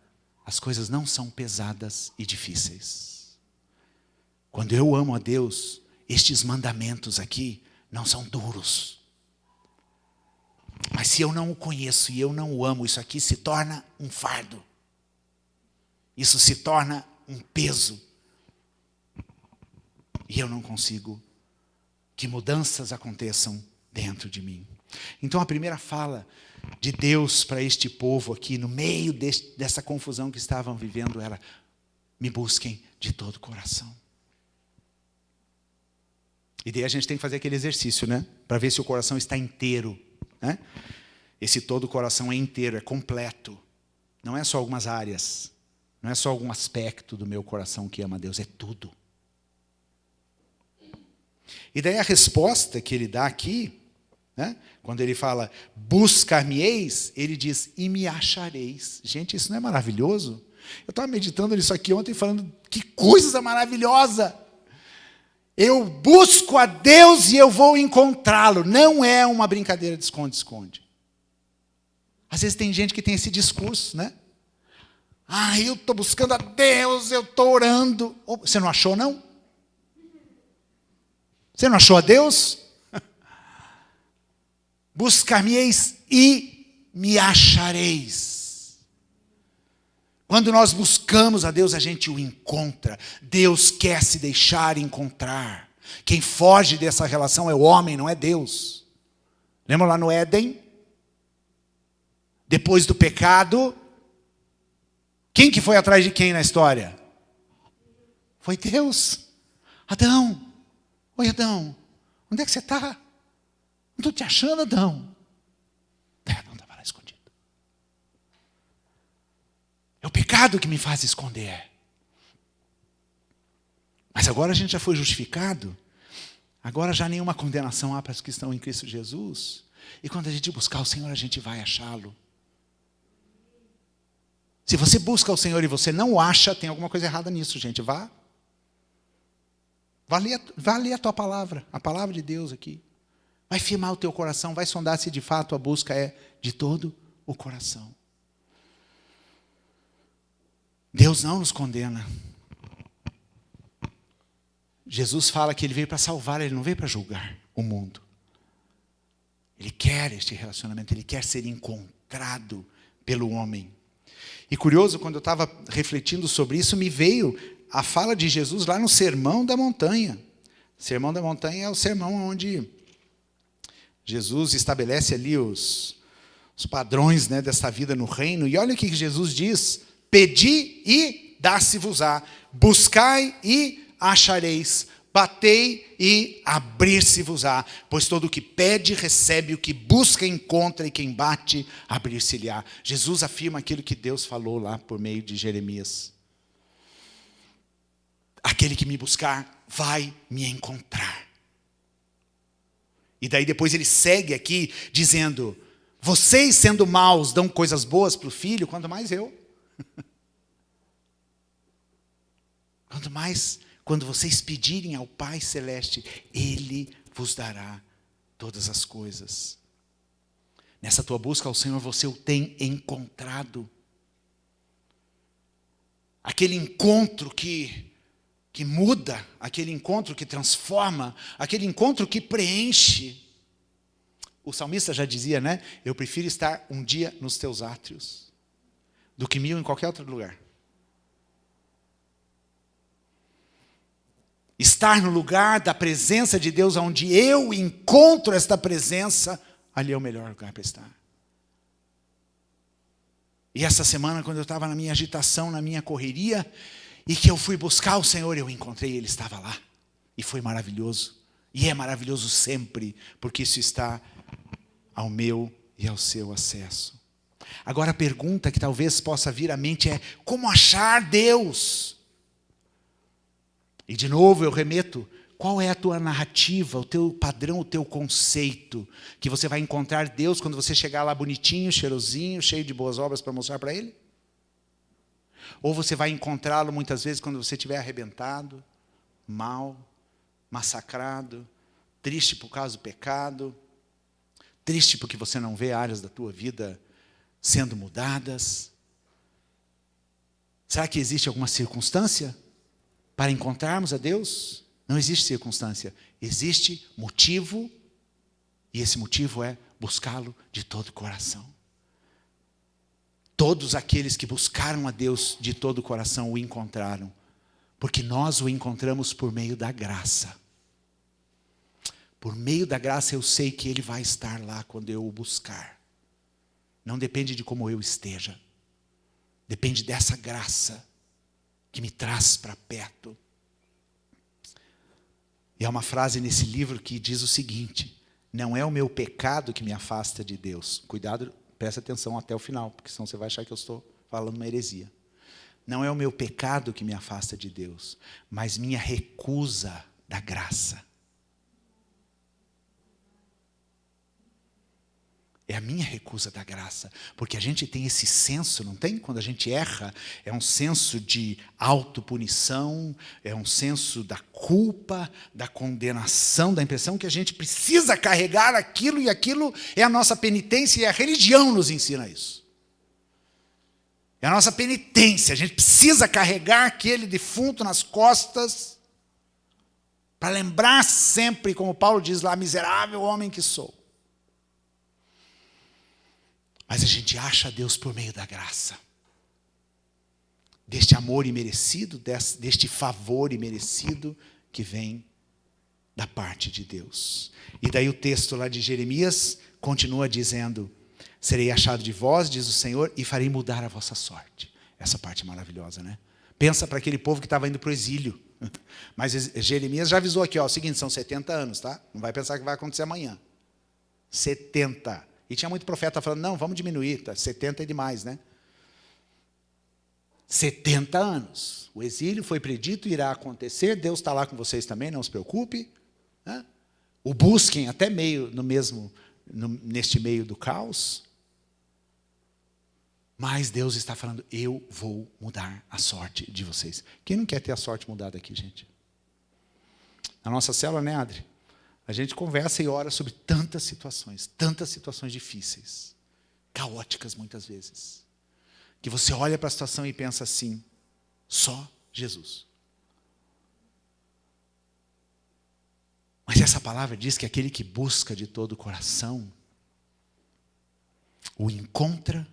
as coisas não são pesadas e difíceis. Quando eu amo a Deus, estes mandamentos aqui não são duros. Mas se eu não o conheço e eu não o amo, isso aqui se torna um fardo. Isso se torna um peso. E eu não consigo que mudanças aconteçam dentro de mim. Então a primeira fala de Deus para este povo aqui, no meio dessa confusão que estavam vivendo, era: me busquem de todo o coração. E daí a gente tem que fazer aquele exercício, né? Para ver se o coração está inteiro. Né? Esse todo o coração é inteiro, é completo. Não é só algumas áreas. Não é só algum aspecto do meu coração que ama a Deus, é tudo. E daí a resposta que ele dá aqui, né? Quando ele fala, buscar-me-eis, ele diz, e me achareis. Gente, isso não é maravilhoso? Eu estava meditando nisso aqui ontem, falando, que coisa maravilhosa! Eu busco a Deus e eu vou encontrá-lo. Não é uma brincadeira de esconde-esconde. Às vezes tem gente que tem esse discurso, né? Ah, eu estou buscando a Deus, eu estou orando. Você não achou, não? Você não achou a Deus? Buscar-me-eis e me achareis. Quando nós buscamos a Deus, a gente o encontra. Deus quer se deixar encontrar. Quem foge dessa relação é o homem, não é Deus. Lembra lá no Éden? Depois do pecado, quem que foi atrás de quem na história? Foi Deus. Adão. Oi, Adão. Onde é que você está? Não estou te achando, Adão. Adão estava lá escondido. o pecado que me faz esconder. Mas agora a gente já foi justificado. Agora já nenhuma condenação há para os que estão em Cristo Jesus. E quando a gente buscar o Senhor, a gente vai achá-lo. Se você busca o Senhor e você não o acha, tem alguma coisa errada nisso, gente. Vá ler a tua palavra, a palavra de Deus aqui. Vai firmar o teu coração, vai sondar se de fato a busca é de todo o coração. Deus não nos condena. Jesus fala que Ele veio para salvar, Ele não veio para julgar o mundo. Ele quer este relacionamento, Ele quer ser encontrado pelo homem. E curioso, quando eu estava refletindo sobre isso, me veio a fala de Jesus lá no Sermão da Montanha. O Sermão da Montanha é o sermão onde Jesus estabelece ali os padrões, né, desta vida no reino. E olha o que Jesus diz: pedi e dá-se-vos-á, buscai e achareis, batei e abrir-se-vos-á, pois todo o que pede recebe, o que busca encontra, e quem bate abrir-se-lhe-á. Jesus afirma aquilo que Deus falou lá por meio de Jeremias: aquele que me buscar vai me encontrar. E daí depois ele segue aqui dizendo: vocês sendo maus dão coisas boas para o filho, quanto mais eu. Quanto mais quando vocês pedirem ao Pai Celeste, Ele vos dará todas as coisas. Nessa tua busca ao Senhor, você o tem encontrado. Aquele encontro que muda, aquele encontro que transforma, aquele encontro que preenche. O salmista já dizia, né? Eu prefiro estar um dia nos teus átrios do que 1000 em qualquer outro lugar. Estar no lugar da presença de Deus, onde eu encontro esta presença, ali é o melhor lugar para estar. E essa semana, quando eu estava na minha agitação, na minha correria, e que eu fui buscar o Senhor, eu encontrei, Ele estava lá. E foi maravilhoso. E é maravilhoso sempre, porque isso está ao meu e ao seu acesso. Agora a pergunta que talvez possa vir à mente é: como achar Deus? E de novo eu remeto: qual é a tua narrativa, o teu padrão, o teu conceito? Que você vai encontrar Deus quando você chegar lá bonitinho, cheirosinho, cheio de boas obras para mostrar para Ele? Ou você vai encontrá-lo muitas vezes quando você estiver arrebentado, mal, massacrado, triste por causa do pecado, triste porque você não vê áreas da tua vida sendo mudadas? Será que existe alguma circunstância para encontrarmos a Deus? Não existe circunstância, existe motivo, e esse motivo é buscá-lo de todo o coração. Todos aqueles que buscaram a Deus de todo o coração o encontraram, porque nós o encontramos por meio da graça. Por meio da graça eu sei que Ele vai estar lá quando eu o buscar. Não depende de como eu esteja, depende dessa graça que me traz para perto. E há uma frase nesse livro que diz o seguinte: não é o meu pecado que me afasta de Deus. Cuidado, presta atenção até o final, porque senão você vai achar que eu estou falando uma heresia. Não é o meu pecado que me afasta de Deus, mas minha recusa da graça. É a minha recusa da graça, porque a gente tem esse senso, não tem? Quando a gente erra, é um senso de autopunição, é um senso da culpa, da condenação, da impressão que a gente precisa carregar aquilo, e aquilo é a nossa penitência, e a religião nos ensina isso. É a nossa penitência, a gente precisa carregar aquele defunto nas costas, para lembrar sempre, como Paulo diz lá, miserável homem que sou. Mas a gente acha Deus por meio da graça. Deste amor imerecido, deste favor imerecido que vem da parte de Deus. E daí o texto lá de Jeremias continua dizendo: serei achado de vós, diz o Senhor, e farei mudar a vossa sorte. Essa parte é maravilhosa, né? Pensa para aquele povo que estava indo para o exílio. Mas Jeremias já avisou aqui, ó, o seguinte, são 70 anos, tá? Não vai pensar que vai acontecer amanhã. 70. E tinha muito profeta falando: não, vamos diminuir, tá? 70 é demais, né? 70 anos. O exílio foi predito, irá acontecer. Deus está lá com vocês também, não se preocupe. Né? O busquem até neste meio do caos. Mas Deus está falando, eu vou mudar a sorte de vocês. Quem não quer ter a sorte mudada aqui, gente? Na nossa célula, né, Adri? A gente conversa e ora sobre tantas situações difíceis, caóticas muitas vezes, que você olha para a situação e pensa assim, só Jesus. Mas essa palavra diz que aquele que busca de todo o coração, o encontra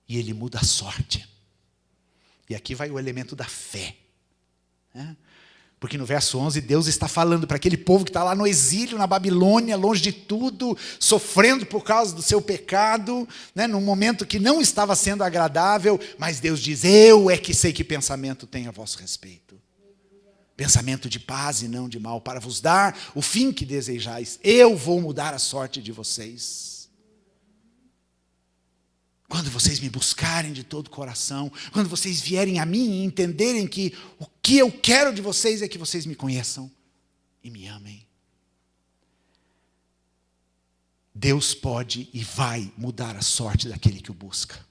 e ele muda a sorte. E aqui vai o elemento da fé. Né? Porque no verso 11, Deus está falando para aquele povo que está lá no exílio, na Babilônia, longe de tudo, sofrendo por causa do seu pecado, né? Num momento que não estava sendo agradável, mas Deus diz, eu é que sei que pensamento tenho a vosso respeito. Pensamento de paz e não de mal, para vos dar o fim que desejais. Eu vou mudar a sorte de vocês. Quando vocês me buscarem de todo o coração, quando vocês vierem a mim e entenderem que o que eu quero de vocês é que vocês me conheçam e me amem. Deus pode e vai mudar a sorte daquele que o busca.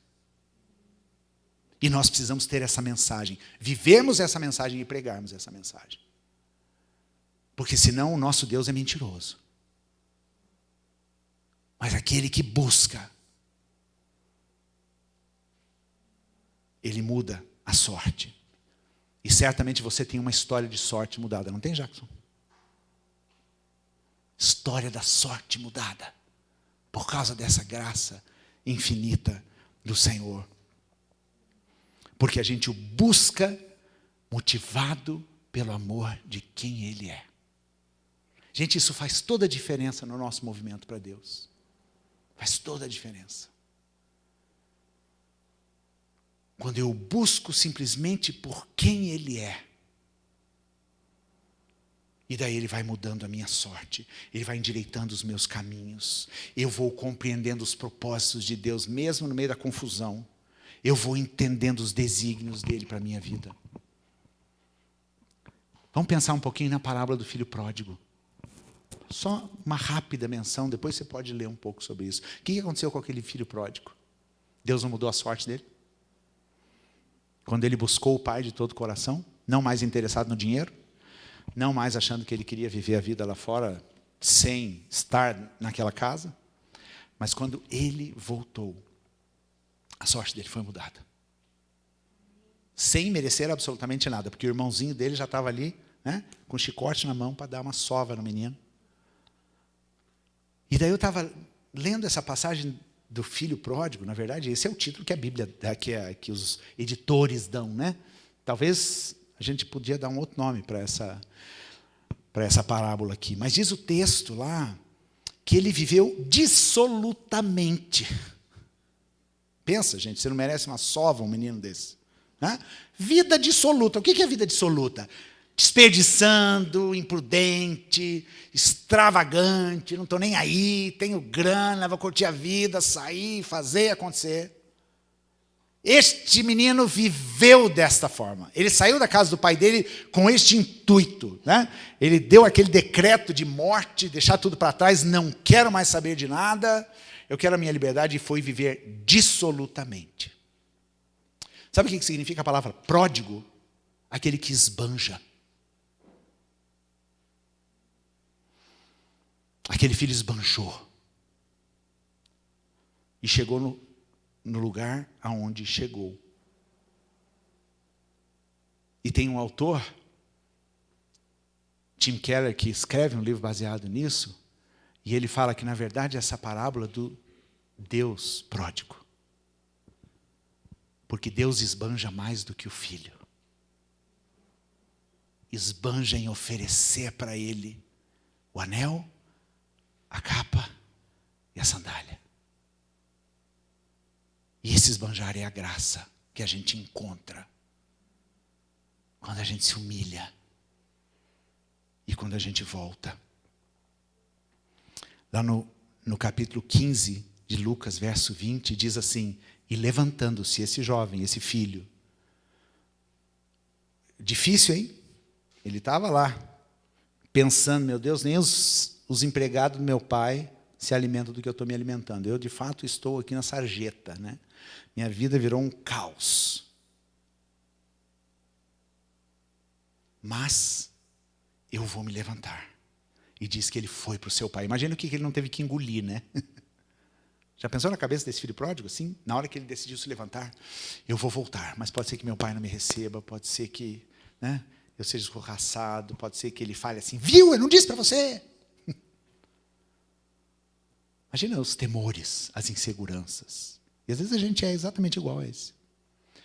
E nós precisamos ter essa mensagem, vivermos essa mensagem e pregarmos essa mensagem. Porque senão o nosso Deus é mentiroso. Mas aquele que busca, ele muda a sorte. E certamente você tem uma história de sorte mudada, não tem, Jackson? História da sorte mudada, por causa dessa graça infinita do Senhor. Porque a gente o busca motivado pelo amor de quem Ele é. Gente, isso faz toda a diferença no nosso movimento para Deus. Faz toda a diferença. Quando eu busco simplesmente por quem Ele é. E daí Ele vai mudando a minha sorte. Ele vai endireitando os meus caminhos. Eu vou compreendendo os propósitos de Deus, mesmo no meio da confusão. Eu vou entendendo os desígnios dEle para a minha vida. Vamos pensar um pouquinho na parábola do filho pródigo. Só uma rápida menção, depois você pode ler um pouco sobre isso. O que aconteceu com aquele filho pródigo? Deus não mudou a sorte dele? Quando ele buscou o pai de todo o coração, não mais interessado no dinheiro, não mais achando que ele queria viver a vida lá fora sem estar naquela casa, mas quando ele voltou, a sorte dele foi mudada. Sem merecer absolutamente nada, porque o irmãozinho dele já estava ali, né, com chicote na mão para dar uma sova no menino. E daí eu estava lendo essa passagem do filho pródigo, na verdade, esse é o título que a Bíblia, que os editores dão, né? Talvez a gente podia dar um outro nome para essa parábola aqui. Mas diz o texto lá que ele viveu dissolutamente. Pensa, gente, você não merece uma sova um menino desse. Né? Vida dissoluta. O que é vida dissoluta? Desperdiçando, imprudente, extravagante, não estou nem aí, tenho grana, vou curtir a vida, sair, fazer acontecer. Este menino viveu desta forma. Ele saiu da casa do pai dele com este intuito. Né? Ele deu aquele decreto de morte, deixar tudo para trás, não quero mais saber de nada, eu quero a minha liberdade, e foi viver dissolutamente. Sabe o que significa a palavra pródigo? Aquele que esbanja. Aquele filho esbanjou. E chegou no lugar aonde chegou. E tem um autor, Tim Keller, que escreve um livro baseado nisso, e ele fala que, na verdade, essa parábola do Deus pródigo. Porque Deus esbanja mais do que o filho. Esbanja em oferecer para ele o anel, a capa e a sandália. E esse esbanjar é a graça que a gente encontra quando a gente se humilha e quando a gente volta. Lá no capítulo 15 de Lucas, verso 20, diz assim: e levantando-se esse jovem, esse filho, Difícil, hein? Ele estava lá, pensando, meu Deus, nem os empregados do meu pai se alimentam do que eu estou me alimentando. Eu, de fato, estou aqui na sarjeta, né? Minha vida virou um caos. Mas eu vou me levantar. E diz que ele foi para o seu pai. Imagina o que ele não teve que engolir, né? Já pensou na cabeça desse filho pródigo? Assim, na hora que ele decidiu se levantar, eu vou voltar, mas pode ser que meu pai não me receba, pode ser que, né, eu seja escorraçado, pode ser que ele fale assim, viu, eu não disse para você. Imagina os temores, as inseguranças. E às vezes a gente é exatamente igual a esse.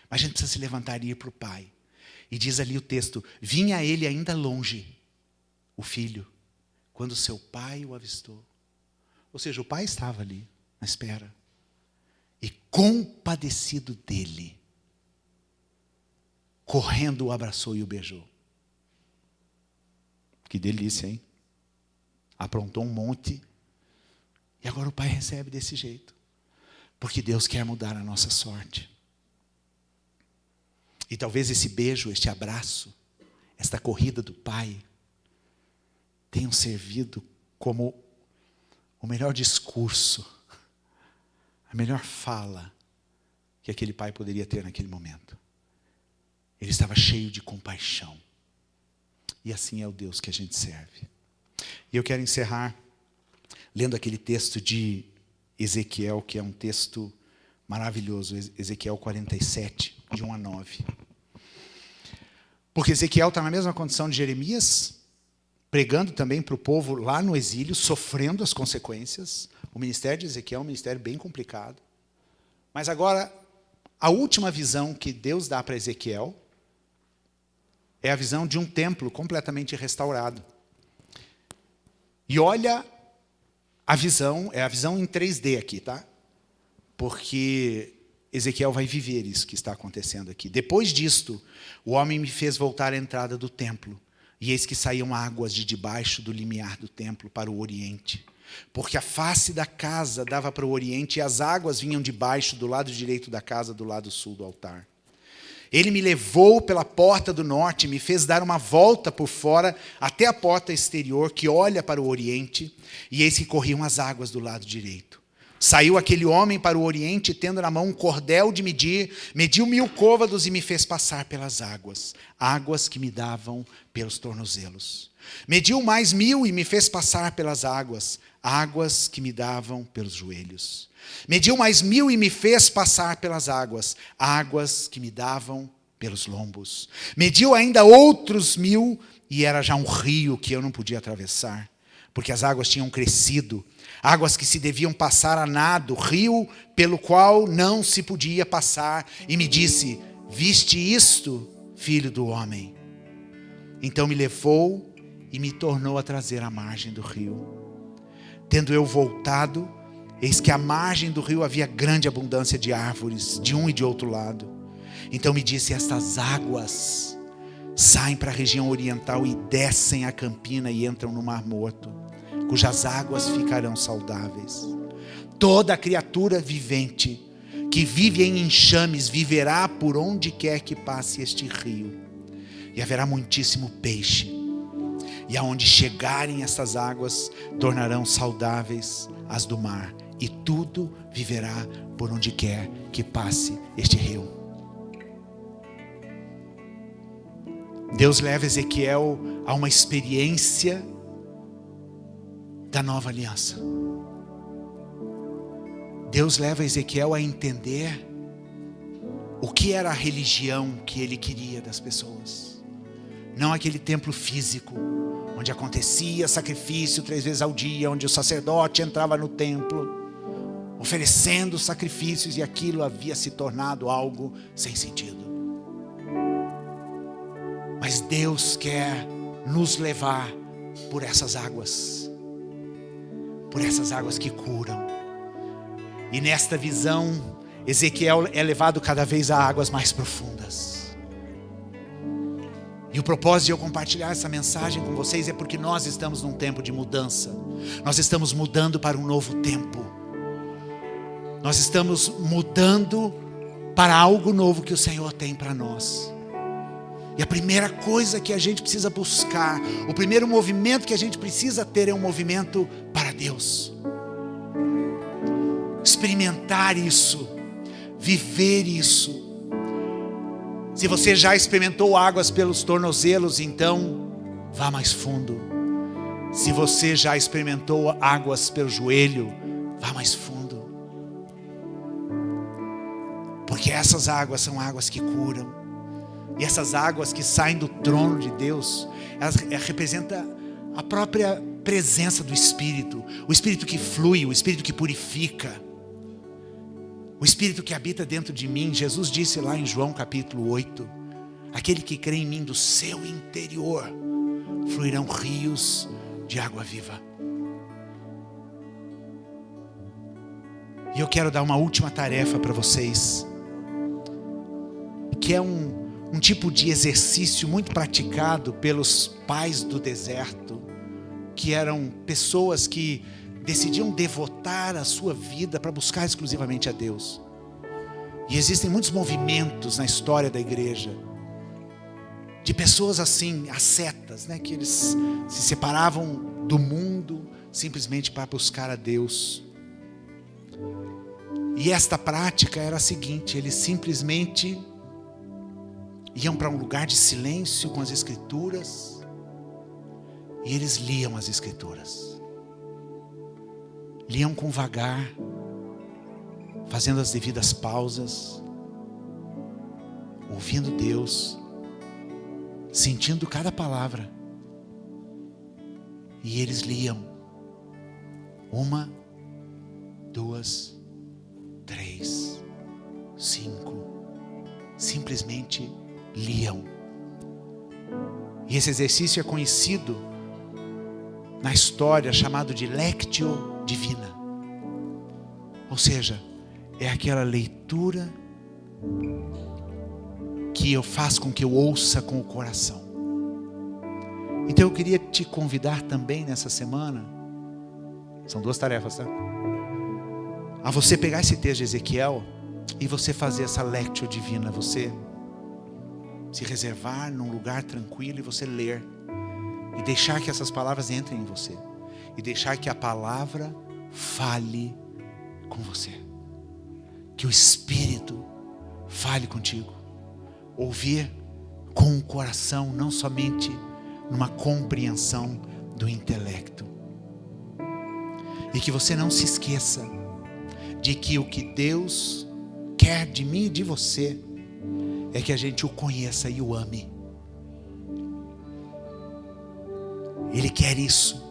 Mas a gente precisa se levantar e ir para o pai. E diz ali o texto, vinha ele ainda longe, o filho, quando seu pai o avistou. Ou seja, o pai estava ali, na espera. E compadecido dele, correndo o abraçou e o beijou. Que delícia, hein? Aprontou um monte. E agora o pai recebe desse jeito. Porque Deus quer mudar a nossa sorte. E talvez esse beijo, este abraço, esta corrida do pai, tenham servido como o melhor discurso, a melhor fala que aquele pai poderia ter naquele momento. Ele estava cheio de compaixão. E assim é o Deus que a gente serve. E eu quero encerrar lendo aquele texto de Ezequiel, que é um texto maravilhoso, Ezequiel 47, de 1 a 9. Porque Ezequiel está na mesma condição de Jeremias, pregando também para o povo lá no exílio, sofrendo as consequências. O ministério de Ezequiel é um ministério bem complicado. Mas agora, a última visão que Deus dá para Ezequiel é a visão de um templo completamente restaurado. E olha a visão, é a visão em 3D aqui, tá? Porque Ezequiel vai viver isso que está acontecendo aqui. Depois disto, o homem me fez voltar à entrada do templo. E eis que saíam águas de debaixo do limiar do templo para o oriente. Porque a face da casa dava para o oriente e as águas vinham de baixo do lado direito da casa, do lado sul do altar. Ele me levou pela porta do norte e me fez dar uma volta por fora até a porta exterior que olha para o oriente, e eis que corriam as águas do lado direito. Saiu aquele homem para o oriente, tendo na mão um cordel de medir, mediu 1000 côvados e me fez passar pelas águas, águas que me davam pelos tornozelos. Mediu mais 1000 e me fez passar pelas águas, águas que me davam pelos joelhos. Mediu mais 1000 e me fez passar pelas águas, águas que me davam pelos lombos. Mediu ainda outros 1000 e era já um rio que eu não podia atravessar, porque as águas tinham crescido, águas que se deviam passar a nado, rio pelo qual não se podia passar. E me disse, viste isto, filho do homem? Então me levou e me tornou a trazer à margem do rio. Tendo eu voltado, eis que à margem do rio havia grande abundância de árvores, de um e de outro lado. Então me disse, estas águas saem para a região oriental e descem a campina e entram no Mar Morto, cujas águas ficarão saudáveis. Toda criatura vivente que vive em enxames viverá por onde quer que passe este rio. E haverá muitíssimo peixe. E aonde chegarem estas águas, tornarão saudáveis as do mar. E tudo viverá por onde quer que passe este rio. Deus leva Ezequiel a uma experiência da nova aliança. Deus leva Ezequiel a entender o que era a religião que ele queria das pessoas. Não aquele templo físico, onde acontecia sacrifício 3 vezes ao dia, onde o sacerdote entrava no templo, oferecendo sacrifícios, e aquilo havia se tornado algo sem sentido. Mas Deus quer nos levar por essas águas que curam. E nesta visão, Ezequiel é levado cada vez a águas mais profundas. E o propósito de eu compartilhar essa mensagem com vocês é porque nós estamos num tempo de mudança. Nós estamos mudando para um novo tempo. Nós estamos mudando para algo novo que o Senhor tem para nós. E a primeira coisa que a gente precisa buscar, o primeiro movimento que a gente precisa ter é um movimento para Deus. Experimentar isso, viver isso. Se você já experimentou águas pelos tornozelos, então vá mais fundo. Se você já experimentou águas pelo joelho, vá mais fundo. Porque essas águas são águas que curam. E essas águas que saem do trono de Deus, elas representam a própria presença do Espírito. O Espírito que flui, o Espírito que purifica. O Espírito que habita dentro de mim. Jesus disse lá em João capítulo 8: aquele que crê em mim, do seu interior fluirão rios de água viva. E eu quero dar uma última tarefa para vocês, que é um tipo de exercício muito praticado pelos pais do deserto, que eram pessoas que decidiam devotar a sua vida para buscar exclusivamente a Deus. E existem muitos movimentos na história da igreja, de pessoas assim, ascetas, né, que eles se separavam do mundo simplesmente para buscar a Deus. E esta prática era a seguinte: eles simplesmente iam para um lugar de silêncio com as Escrituras, e eles liam as Escrituras. Liam com vagar, fazendo as devidas pausas, ouvindo Deus, sentindo cada palavra. E eles liam 1, 2, 3, 5, simplesmente liam. E esse exercício é conhecido na história chamado de Lectio Divina. Ou seja, é aquela leitura que eu faço com que eu ouça com o coração. Então eu queria te convidar também nessa semana, são 2 tarefas, tá? A você pegar esse texto de Ezequiel e você fazer essa Lectio Divina, você se reservar num lugar tranquilo e você ler, e deixar que essas palavras entrem em você, e deixar que a palavra fale com você, que o Espírito fale contigo. Ouvir com o coração, não somente numa compreensão do intelecto. E que você não se esqueça de que o que Deus quer de mim e de você é que a gente o conheça e o ame. Ele quer isso.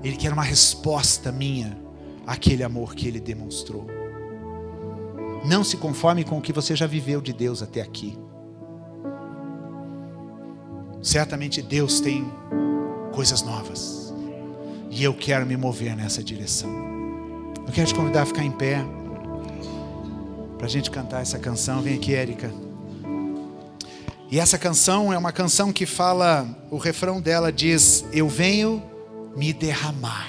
Ele quer uma resposta minha àquele amor que Ele demonstrou. Não se conforme com o que você já viveu de Deus até aqui. Certamente Deus tem coisas novas, e eu quero me mover nessa direção. Eu quero te convidar a ficar em pé para a gente cantar essa canção. Vem aqui, Érica. E essa canção é uma canção que fala, o refrão dela diz: eu venho me derramar.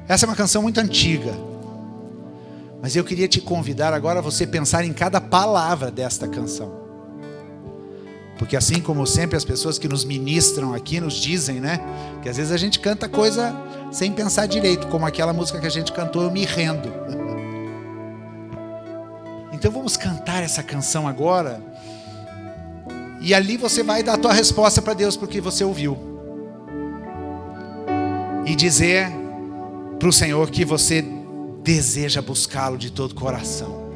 Essa é uma canção muito antiga, mas eu queria te convidar agora a você pensar em cada palavra desta canção. Porque assim como sempre as pessoas que nos ministram aqui nos dizem, né, que às vezes a gente canta coisa sem pensar direito, como aquela música que a gente cantou, Eu Me Rendo. Então vamos cantar essa canção agora, e ali você vai dar a tua resposta para Deus porque você ouviu, e dizer para o Senhor que você deseja buscá-lo de todo o coração,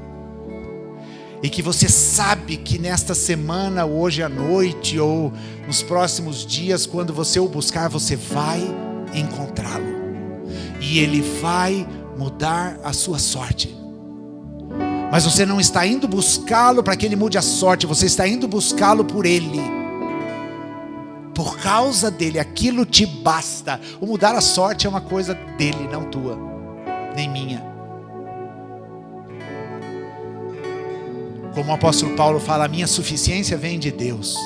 e que você sabe que nesta semana, hoje à noite ou nos próximos dias, quando você o buscar, você vai encontrá-lo, e Ele vai mudar a sua sorte. Mas você não está indo buscá-lo para que Ele mude a sorte, você está indo buscá-lo por Ele. Por causa dele, aquilo te basta. O mudar a sorte é uma coisa dele, não tua, nem minha. Como o apóstolo Paulo fala, a minha suficiência vem de Deus.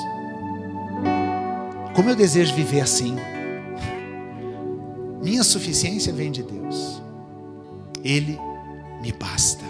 Como eu desejo viver assim. Minha suficiência vem de Deus. Ele me basta.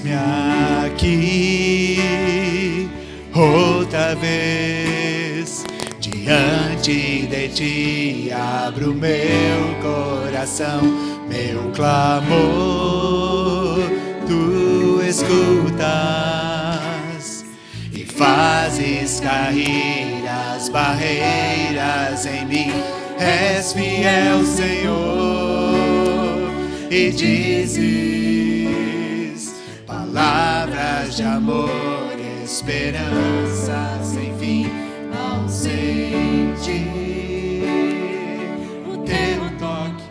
Eis-me aqui outra vez, diante de ti abro meu coração, meu clamor tu escutas e fazes cair as barreiras em mim. És fiel, Senhor, e dizes palavras de amor, esperança sem fim ao sentir o teu toque.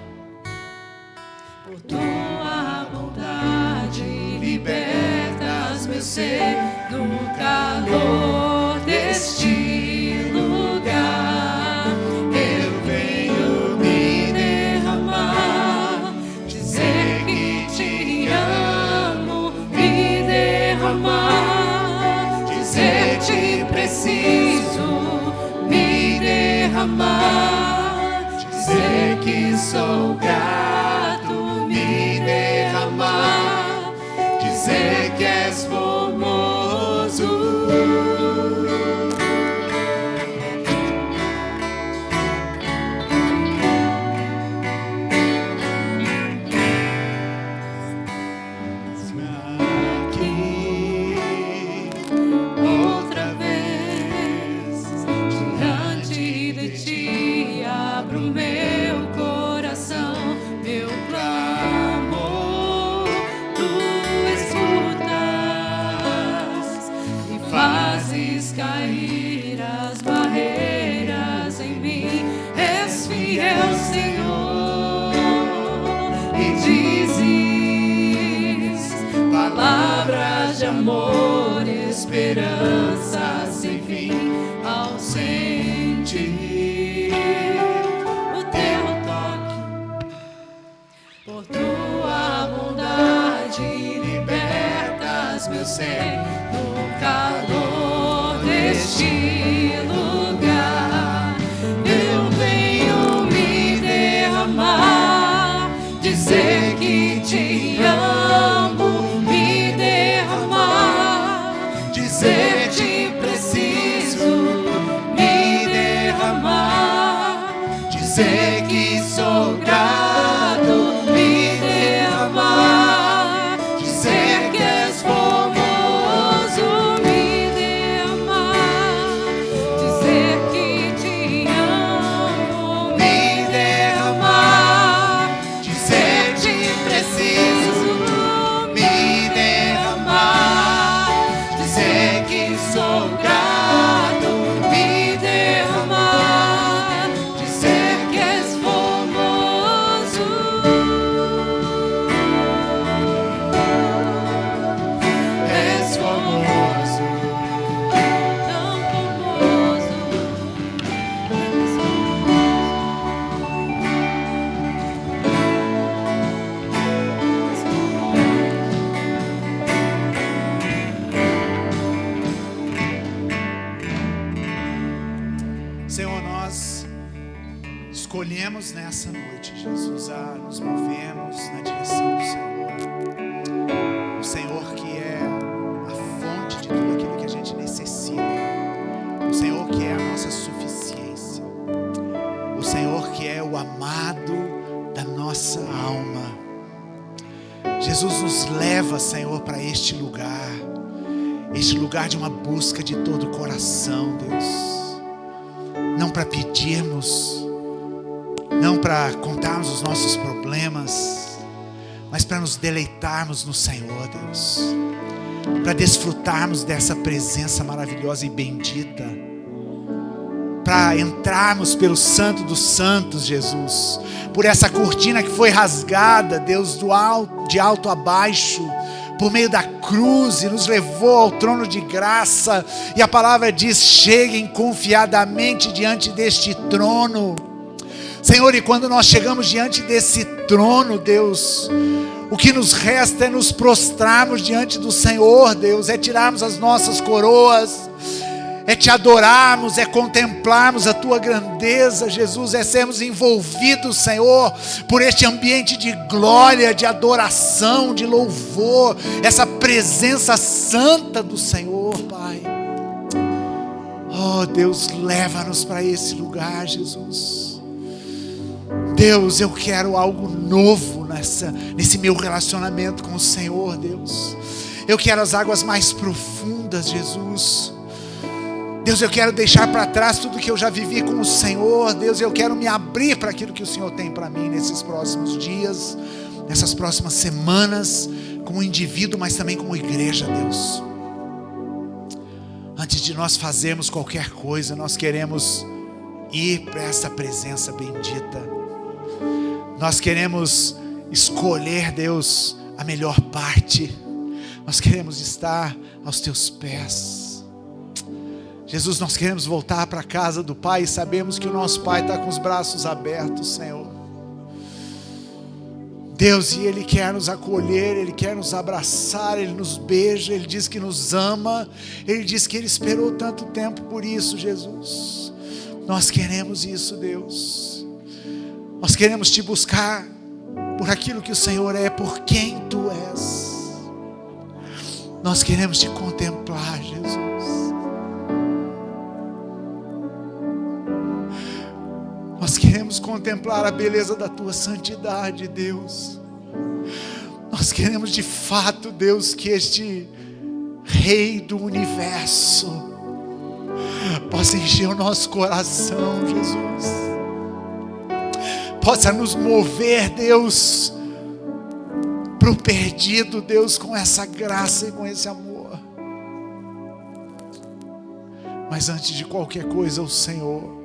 Por tua bondade libertas meu ser no calor deste lugar. Eu venho me derramar, dizer que te amo, me derramar, dizer te preciso, me derramar, dizer que sou grato, me derramar, dizer que és formoso. Outra vez, diante de ti abro meu coração, meu clamor tu escutas e fazes cair as barreiras em mim. És fiel, Senhor, e dizes palavras de amor, esperança sem fim ao sentir o teu toque. Por tua bondade libertas meu ser no calor deste lugar. Eu venho me derramar, dizer que te amo, me derramar, dizer te preciso, me derramar, dizer que sou grato, me derramar, dizer que és formoso, me derramar, dizer que te amo, me derramar, dizer te preciso, me derramar, dizer que sou grato, me derramar, dizer que és formoso. És formoso, tão formoso. Senhor, nós escolhemos nessa noite, Jesus, a nos movermos na direção do Senhor. O Senhor que é a fonte de tudo aquilo que a gente necessita. O Senhor que é a nossa suficiência. O Senhor que é o amado da nossa alma. Jesus nos leva, Senhor, para este lugar de uma busca de todo o coração, Deus. Não para pedirmos, não para contarmos os nossos problemas, mas para nos deleitarmos no Senhor, Deus, para desfrutarmos dessa presença maravilhosa e bendita, para entrarmos pelo Santo dos Santos, Jesus, por essa cortina que foi rasgada, Deus, de alto a baixo, por meio da cruz, e nos levou ao trono de graça. E a palavra diz: cheguem confiadamente diante deste trono, Senhor. E quando nós chegamos diante desse trono, Deus, o que nos resta é nos prostrarmos diante do Senhor, Deus, é tirarmos as nossas coroas, é te adorarmos, é contemplarmos a tua grandeza, Jesus, é sermos envolvidos, Senhor, por este ambiente de glória, de adoração, de louvor, essa presença santa do Senhor, Pai. Oh Deus, leva-nos para esse lugar, Jesus. Deus, eu quero algo novo nesse meu relacionamento com o Senhor, Deus. Eu quero as águas mais profundas, Jesus. Deus, eu quero deixar para trás tudo que eu já vivi com o Senhor. Deus, eu quero me abrir para aquilo que o Senhor tem para mim nesses próximos dias, nessas próximas semanas, como indivíduo, mas também como igreja, Deus. Antes de nós fazermos qualquer coisa, nós queremos ir para essa presença bendita. Nós queremos escolher, Deus, a melhor parte. Nós queremos estar aos teus pés. Jesus, nós queremos voltar para a casa do Pai e sabemos que o nosso Pai está com os braços abertos, Senhor. Deus, e Ele quer nos acolher, Ele quer nos abraçar, Ele nos beija, Ele diz que nos ama, Ele diz que Ele esperou tanto tempo por isso, Jesus. Nós queremos isso, Deus. Nós queremos te buscar por aquilo que o Senhor é, por quem Tu és. Nós queremos te contemplar, Jesus. Nós queremos contemplar a beleza da Tua santidade, Deus. Nós queremos de fato, Deus, que este Rei do Universo possa encher o nosso coração, Jesus. Possa nos mover, Deus, para o perdido, Deus, com essa graça e com esse amor. Mas antes de qualquer coisa, o Senhor.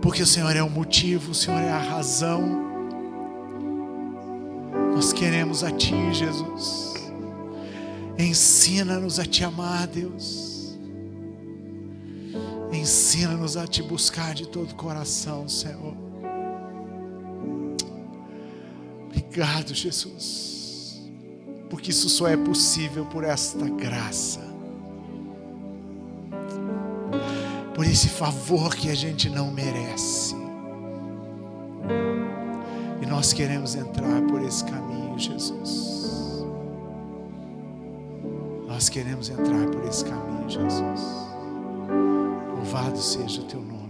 Porque o Senhor é o motivo, o Senhor é a razão. Nós queremos a Ti, Jesus. Ensina-nos a Te amar, Deus. Ensina-nos a Te buscar de todo o coração, Senhor. Obrigado, Jesus. Porque isso só é possível por esta graça. Por esse favor que a gente não merece. E nós queremos entrar por esse caminho, Jesus. Nós queremos entrar por esse caminho, Jesus. Louvado seja o Teu nome.